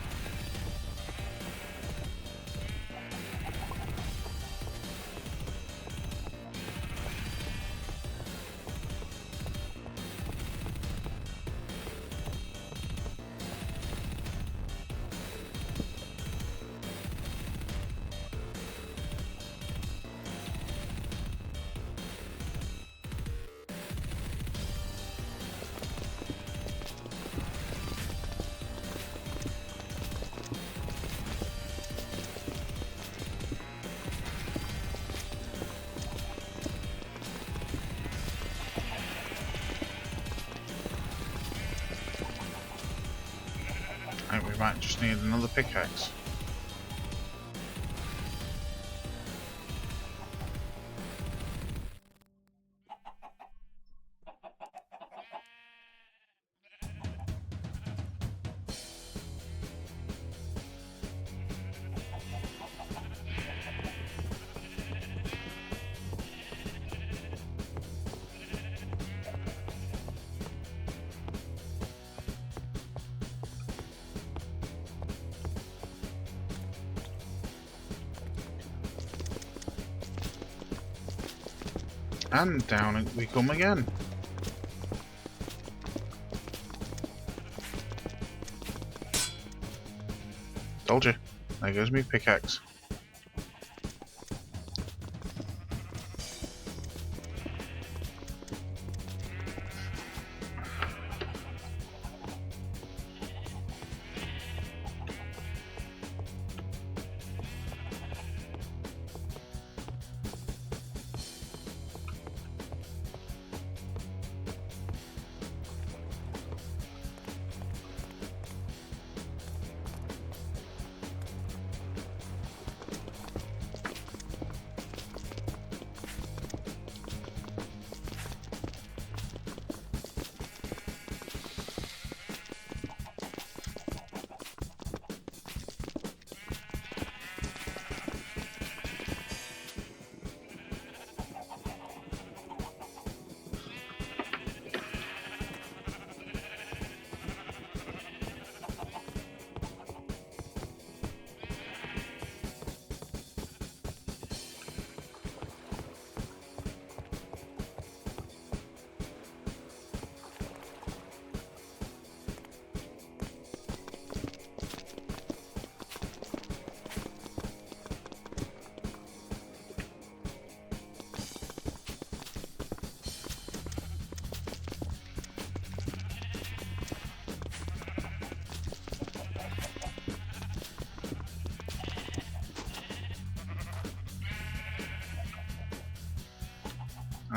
I think we might just need another pickaxe. And down we come again. Told you. There goes me pickaxe.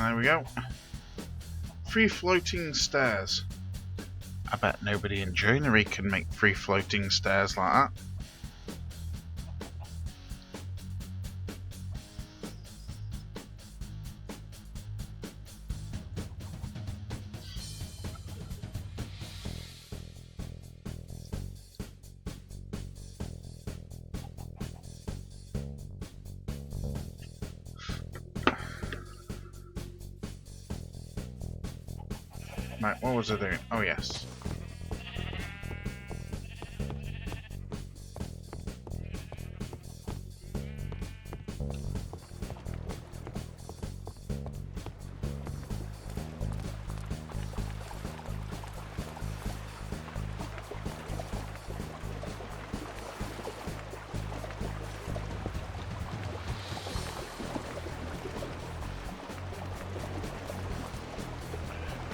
There we go. Free floating stairs. I bet nobody in joinery can make free floating stairs like that. Right, what was I doing? Oh yes.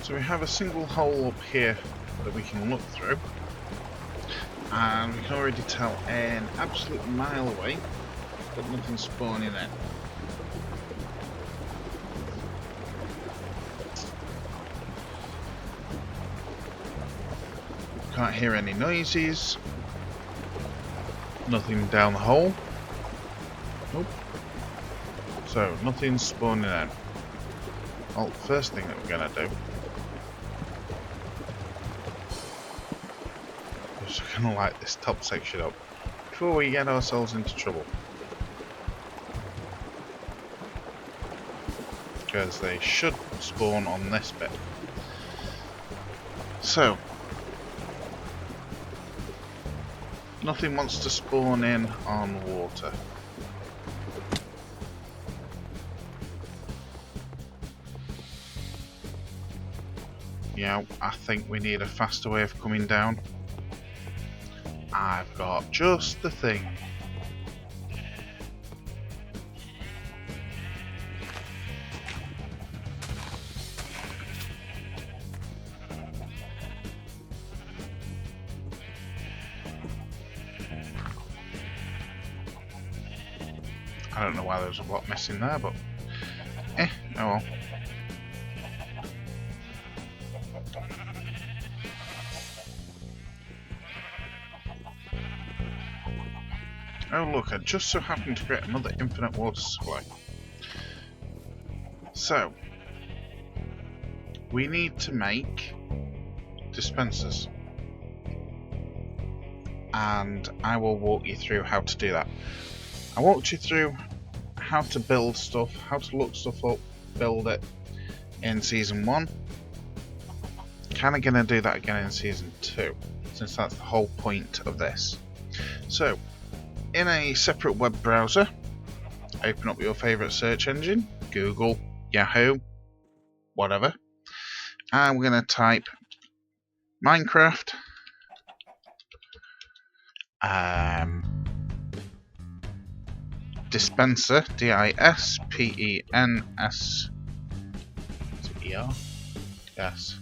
So we have a single hole up here that we can look through, and we can already tell an absolute mile away that nothing's spawning in. Can't hear any noises. Nothing down the hole. Nope. So nothing's spawning in. Well, first thing that we're gonna do is we're gonna light this top section up before we get ourselves into trouble. Because they should spawn on this bit. So, nothing wants to spawn in on water. Yeah, I think we need a faster way of coming down. I've got just the thing. I don't know why there's a block missing there, but oh well. Oh look, I just so happened to create another infinite water supply. So, we need to make dispensers. And I will walk you through how to do that. I walked you through how to build stuff, how to look stuff up, build it in Season 1. Kinda gonna do that again in Season 2, since that's the whole point of this. So, in a separate web browser, open up your favourite search engine, Google, Yahoo, whatever, and we're going to type Minecraft dispenser, D-I-S-P-E-N-S-E-R, yes,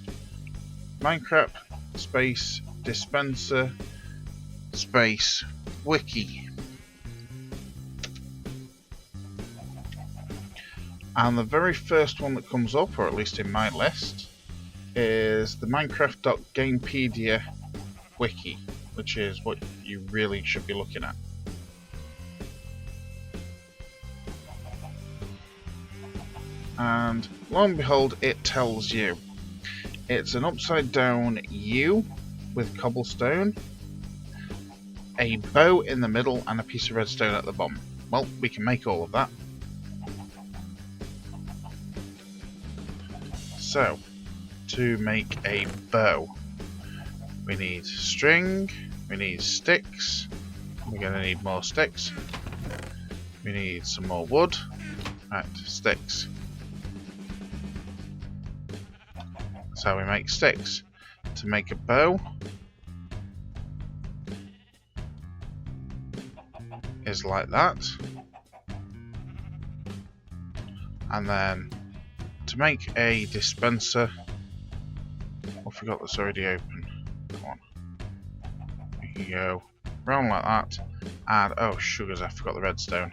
Minecraft space dispenser space wiki. And the very first one that comes up, or at least in my list, is the Minecraft.Gamepedia wiki, which is what you really should be looking at. And lo and behold, it tells you. It's an upside down U with cobblestone, a bow in the middle, and a piece of redstone at the bottom. Well, we can make all of that. So, to make a bow, we need string, we need sticks, we're going to need more sticks, we need some more wood, right, sticks. So we make sticks. To make a bow is like that, and then to make a dispenser, I forgot that's already open. Come on. We can go round like that, and oh sugars, I forgot the redstone.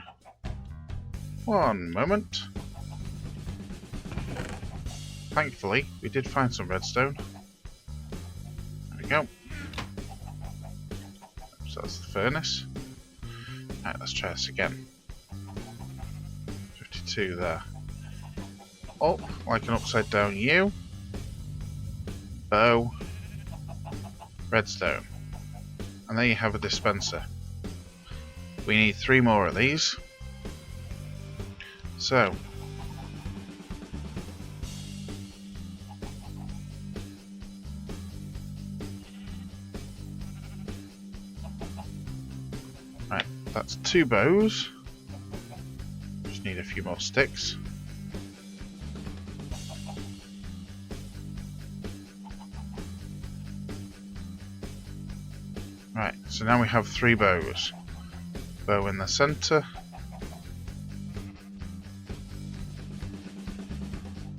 One moment. thankfully, we did find some redstone. There we go. So that's the furnace. Right, let's try this again. 52 there. Up, like an upside down U. Bow. Redstone. And there you have a dispenser. We need 3 more of these. So, right, that's 2 bows. Just need a few more sticks. Right, so now we have 3 bows. Bow in the centre.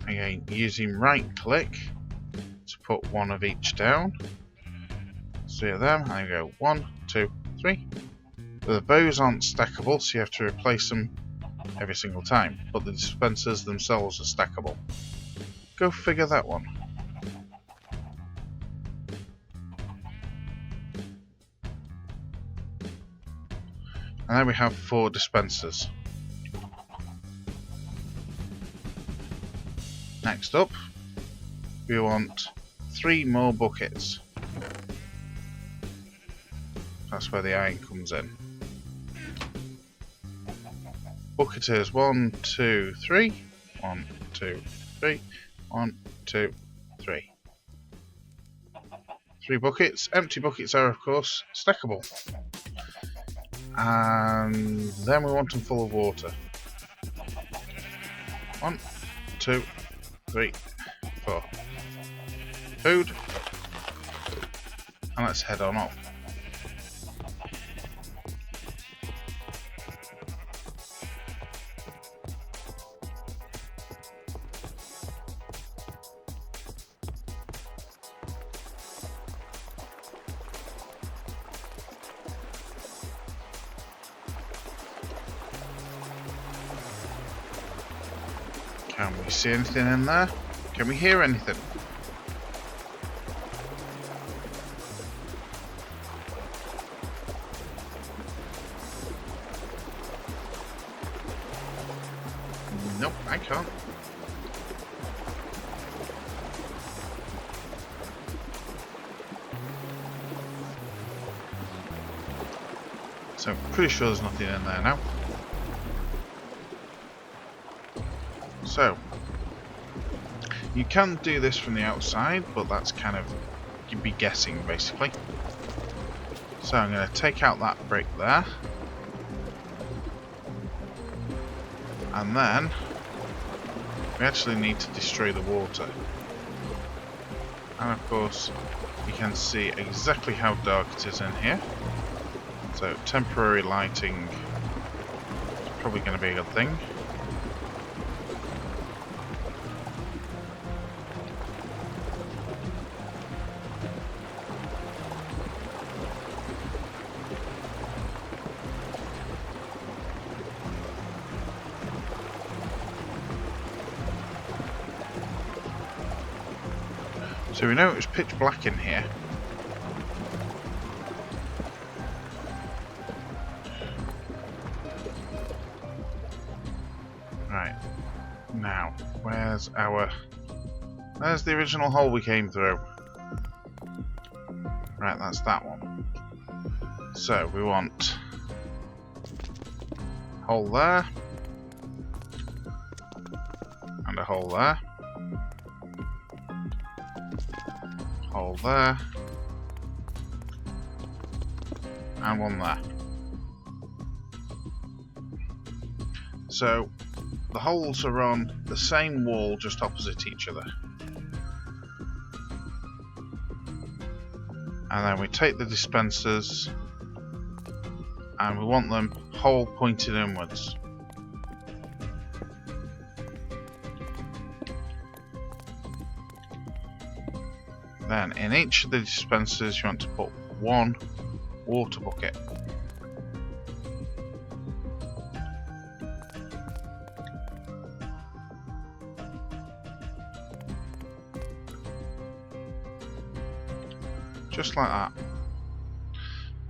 Again, using right click to put 1 of each down. 3 of them, and I go 1, 2, 3. The bows aren't stackable, so you have to replace them every single time, but the dispensers themselves are stackable. Go figure that one. And then we have 4 dispensers. Next up, we want 3 more buckets. That's where the iron comes in. Bucketers 1, 2, 3. 1, 2, 3. 1, 2, 3. 3 buckets. Empty buckets are, of course, stackable. And then we want them full of water. 1, 2, 3, 4. Food. And let's head on up. Can we see anything in there? Can we hear anything? Nope, I can't. So I'm pretty sure there's nothing in there now. So, you can do this from the outside, but that's kind of, you'd be guessing basically. So I'm going to take out that brick there. And then, we actually need to destroy the water. And of course, you can see exactly how dark it is in here. So temporary lighting is probably going to be a good thing. So we know it was pitch black in here. Right. Now, where's the original hole we came through? Right, that's that one. So we want a hole there. And a hole there. Hole there, and one there. So the holes are on the same wall just opposite each other. And then we take the dispensers and we want them hole pointed inwards. Then in each of the dispensers you want to put 1 water bucket. just like that.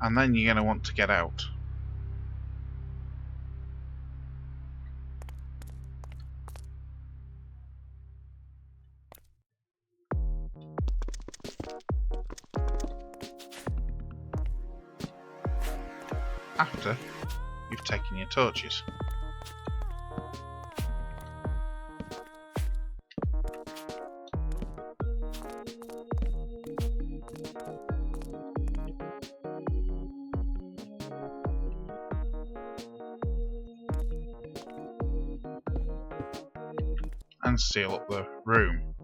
And then you're going to want to get out. After you've taken your torches. And seal up the room.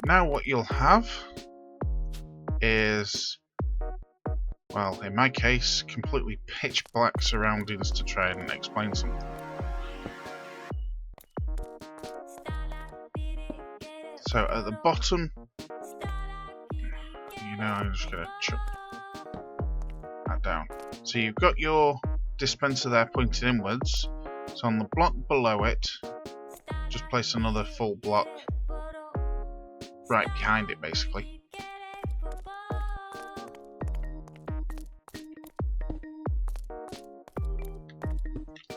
Now what you'll have is, well, in my case, completely pitch black surroundings to try and explain something. So at the bottom, I'm just going to chuck that down. So you've got your dispenser there pointing inwards. So on the block below it, just place another full block right behind it, basically.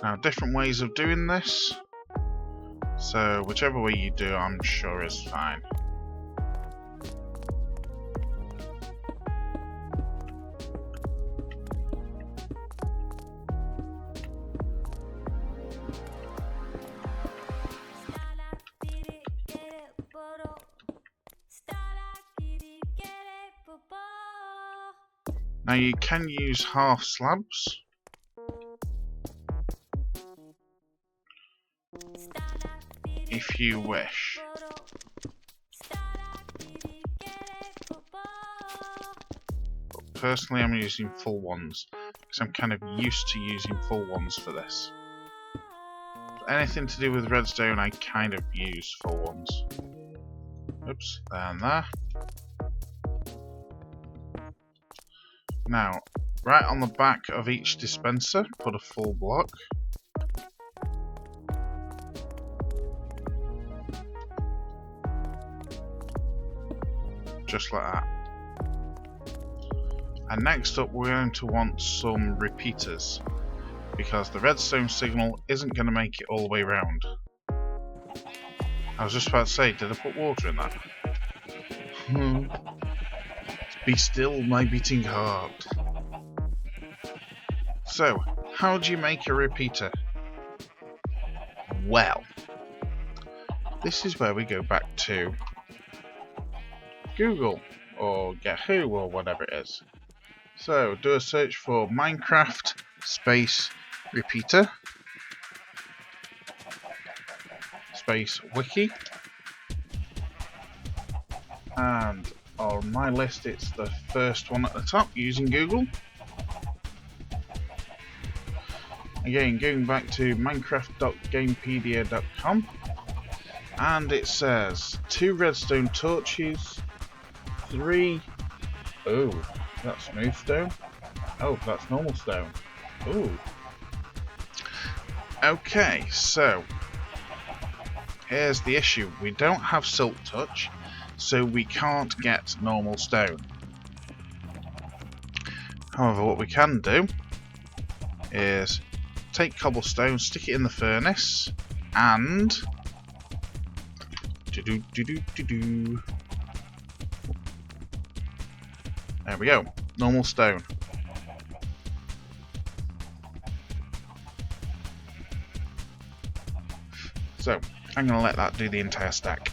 Now, different ways of doing this, so whichever way you do, I'm sure is fine. Now you can use half slabs. If you wish. But personally I'm using full ones, because I'm kind of used to using full ones for this. But anything to do with redstone I kind of use full ones. Oops, there and there. Now, right on the back of each dispenser, put a full block. Just like that. And next up we're going to want some repeaters, because the redstone signal isn't going to make it all the way around. I was just about to say, did I put water in that? Be still, my beating heart. So, how do you make a repeater? Well, this is where we go back to Google or Yahoo or whatever it is. So, do a search for Minecraft space repeater space wiki, and on my list it's the first one at the top using Google. Again, going back to minecraft.gamepedia.com, and it says 2 redstone torches, 3... oh, that's smooth stone. Oh, that's normal stone. Ooh. Okay, so here's the issue. We don't have silk touch, so we can't get normal stone. However, what we can do is take cobblestone, stick it in the furnace, and there we go, normal stone. So I'm going to let that do the entire stack.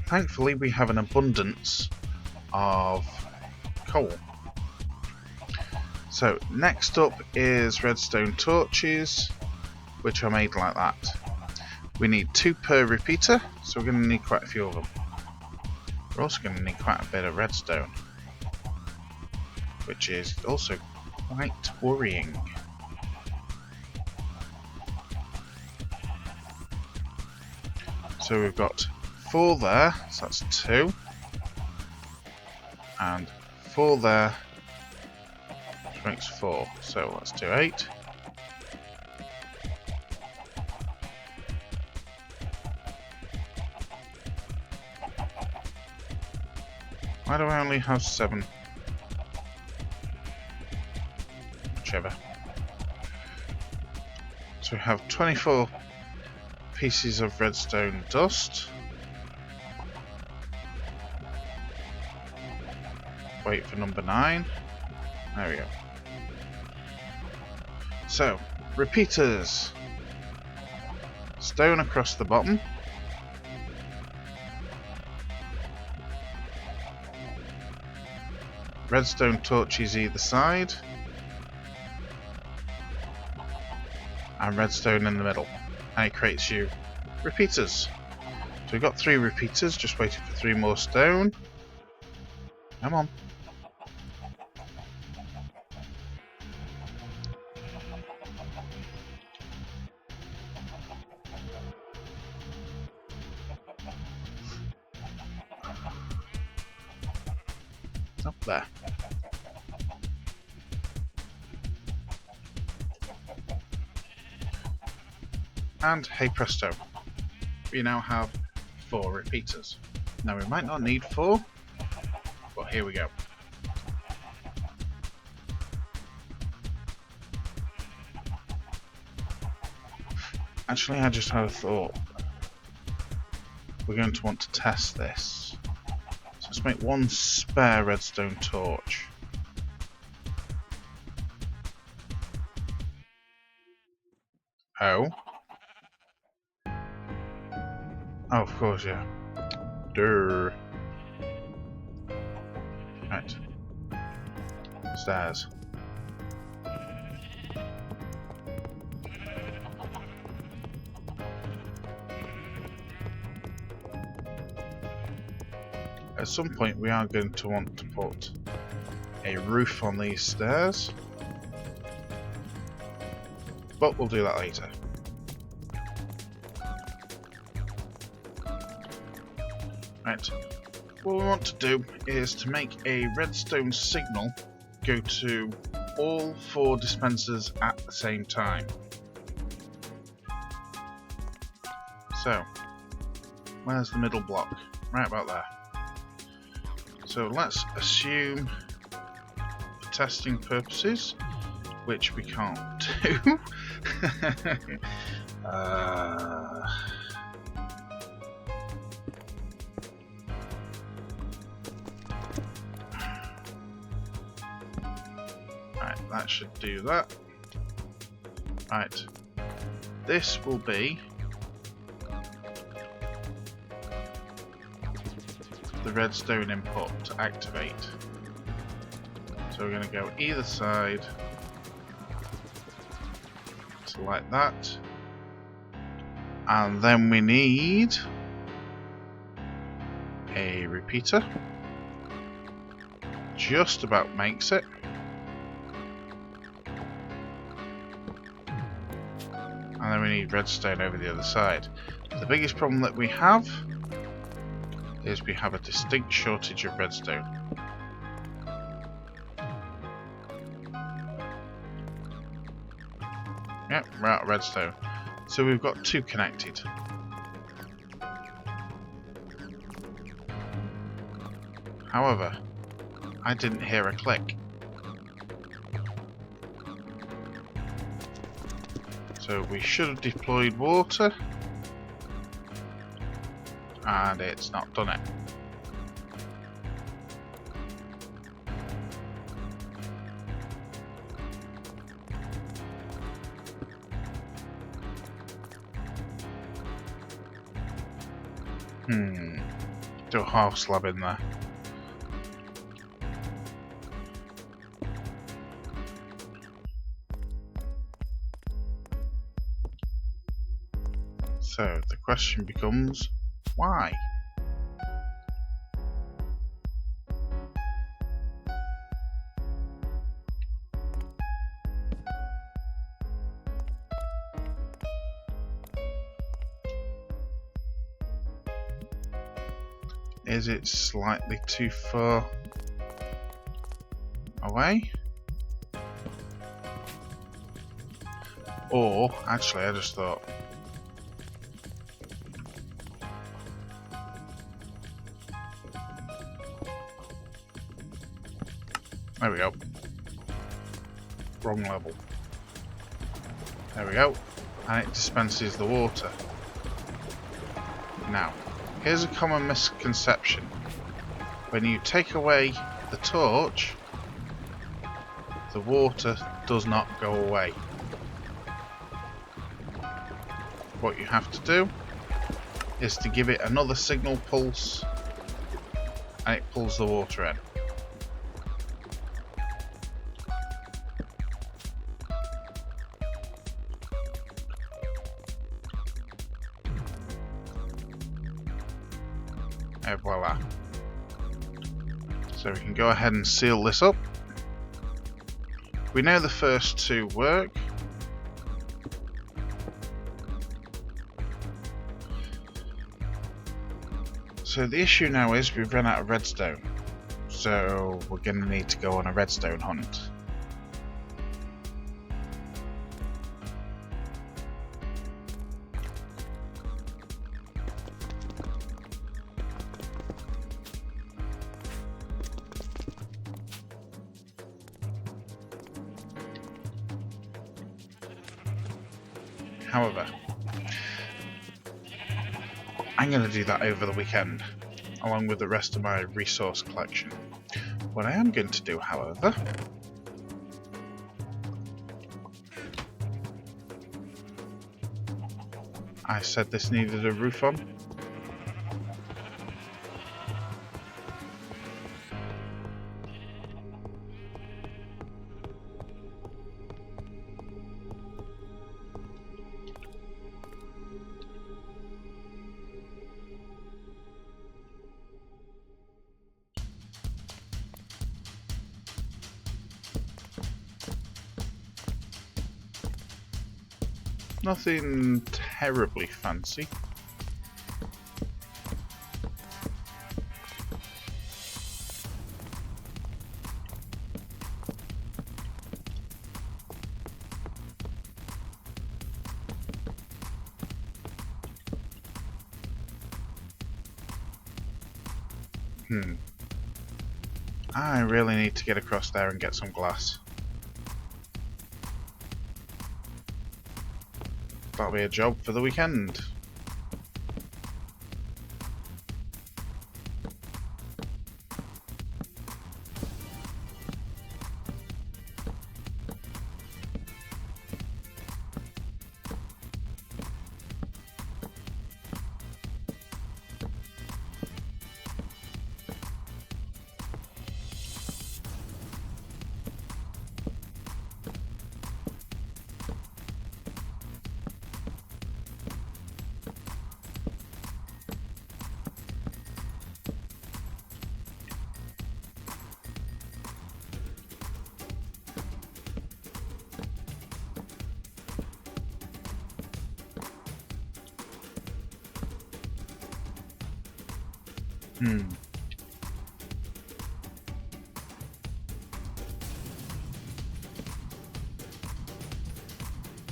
Thankfully we have an abundance of coal. So next up is redstone torches, which are made like that. We need 2 per repeater, so we're going to need quite a few of them. We're also going to need quite a bit of redstone, which is also quite worrying. So we've got 4 there, so that's 2, and 4 there, which makes 4, so let's do 8. Why do I only have 7? Whichever. So we have 24 pieces of redstone dust. Wait for number 9. There we go. So, repeaters. Stone across the bottom. Redstone torches either side. And redstone in the middle. And it creates you repeaters. So we've got 3 repeaters, just waiting for 3 more stone. Come on. Up there. And hey presto, we now have 4 repeaters. Now we might not need 4, but here we go. Actually, I just had a thought. We're going to want to test this. So let's make 1 spare redstone torch. Oh. Oh, of course, yeah. Durr. Right. Stairs. At some point we are going to want to put a roof on these stairs, but we'll do that later. Right, what we want to do is to make a redstone signal go to all 4 dispensers at the same time. So, where's the middle block? Right about there. So let's assume, for testing purposes, which we can't do, right, that should do that. Right, this will be the redstone input to activate. So we're going to go either side, so like that, and then we need a repeater. Just about makes it. And then we need redstone over the other side. The biggest problem that we have is we have a distinct shortage of redstone. Yep, we're out of redstone. So we've got 2 connected. However, I didn't hear a click. So we should have deployed water, and it's not done it. Do a half slab in there. So the question becomes, why? Is it slightly too far away? Or, actually, I just thought, There we go. Wrong level. There we go. And it dispenses the water. Now, here's a common misconception. When you take away the torch, the water does not go away. What you have to do is to give it another signal pulse, and it pulls the water in. And voila. So we can go ahead and seal this up. We know the first two work. So the issue now is we've run out of redstone. So we're going to need to go on a redstone hunt. However, I'm going to do that over the weekend, along with the rest of my resource collection. What I am going to do, however, I said this needed a roof on. Nothing terribly fancy. I really need to get across there and get some glass. That'll be a job for the weekend.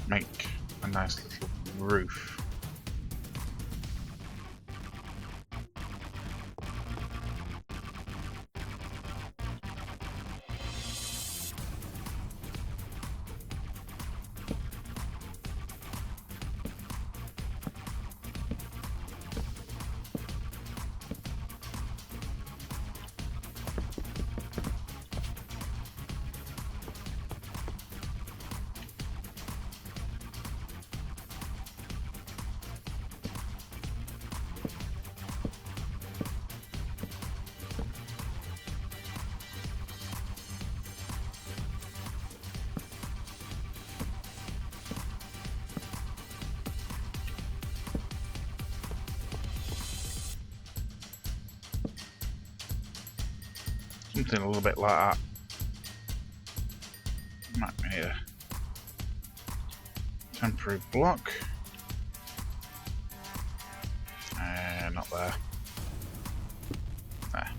Make a nice little roof. Something a little bit like that. Might be a temporary block. Not there. There.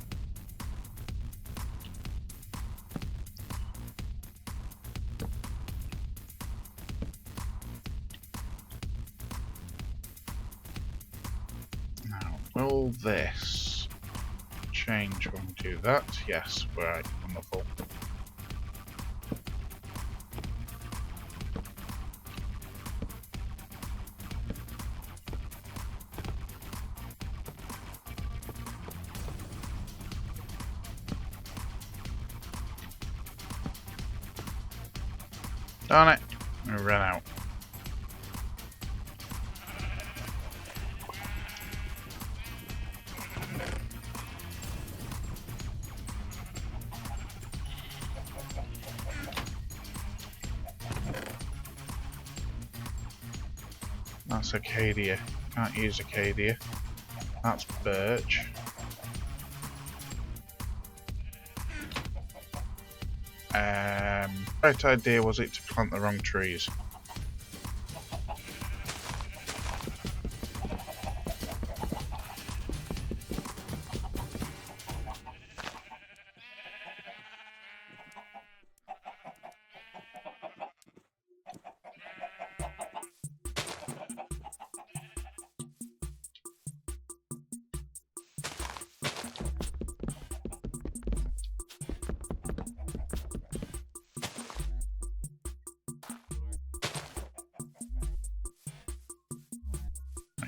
Now, will this change when we do that? Yes, right, wonderful. Darn it, I ran out. That's Acadia. Can't use Acadia. That's birch. Right idea was it to plant the wrong trees?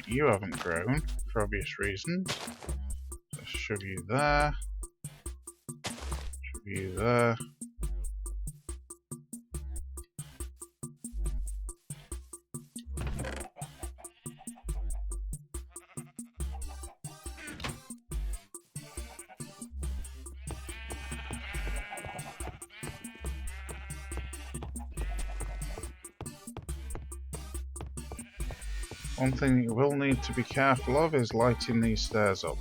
You haven't grown, for obvious reasons. Let's shove you there. Shove you there. One thing you will need to be careful of is lighting these stairs up.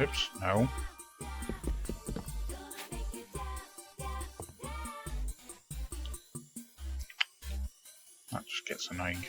Oops, no. That just gets annoying.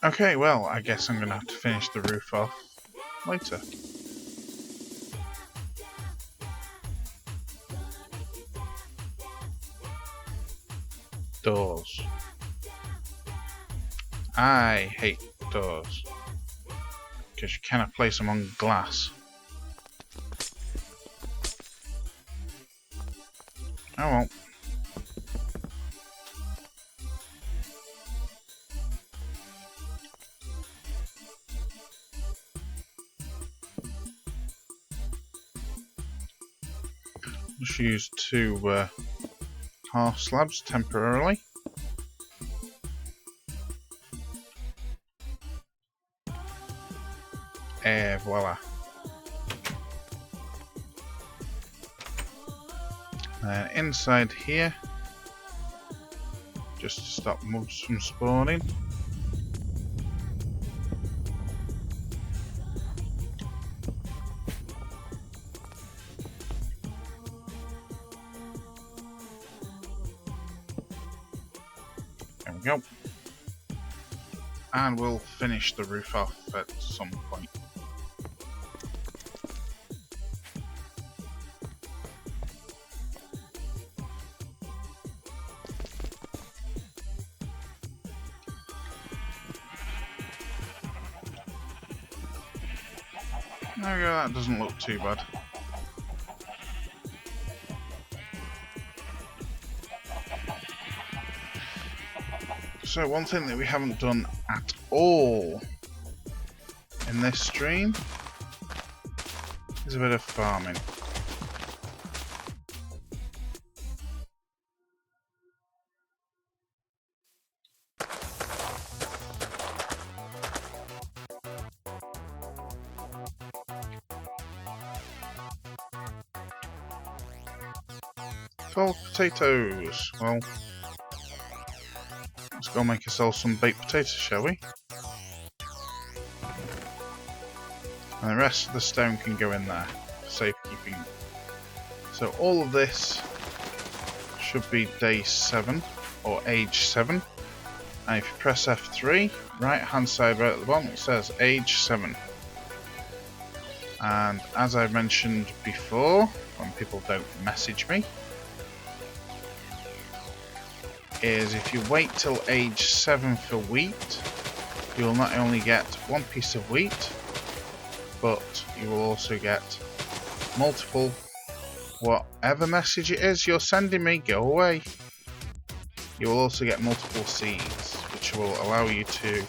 Okay, well, I guess I'm gonna have to finish the roof off later. Doors. I hate doors. Because you cannot place them on glass. Oh well. Just use two half slabs temporarily. Voila. Inside here, just to stop mobs from spawning. There we go. And we'll finish the roof off at some point. There we go, that doesn't look too bad. So one thing that we haven't done at all in this stream is a bit of farming. Oh, potatoes. Well, let's go make ourselves some baked potatoes, shall we? And the rest of the stone can go in there for safekeeping. So all of this should be day 7 or age 7. And if you press F3, right hand side right at the bottom, it says age 7. And as I mentioned before, when people don't message me, is if you wait till age 7 for wheat, you'll not only get one piece of wheat, but you will also get multiple, whatever message it is you're sending me, go away. You will also get multiple seeds, which will allow you to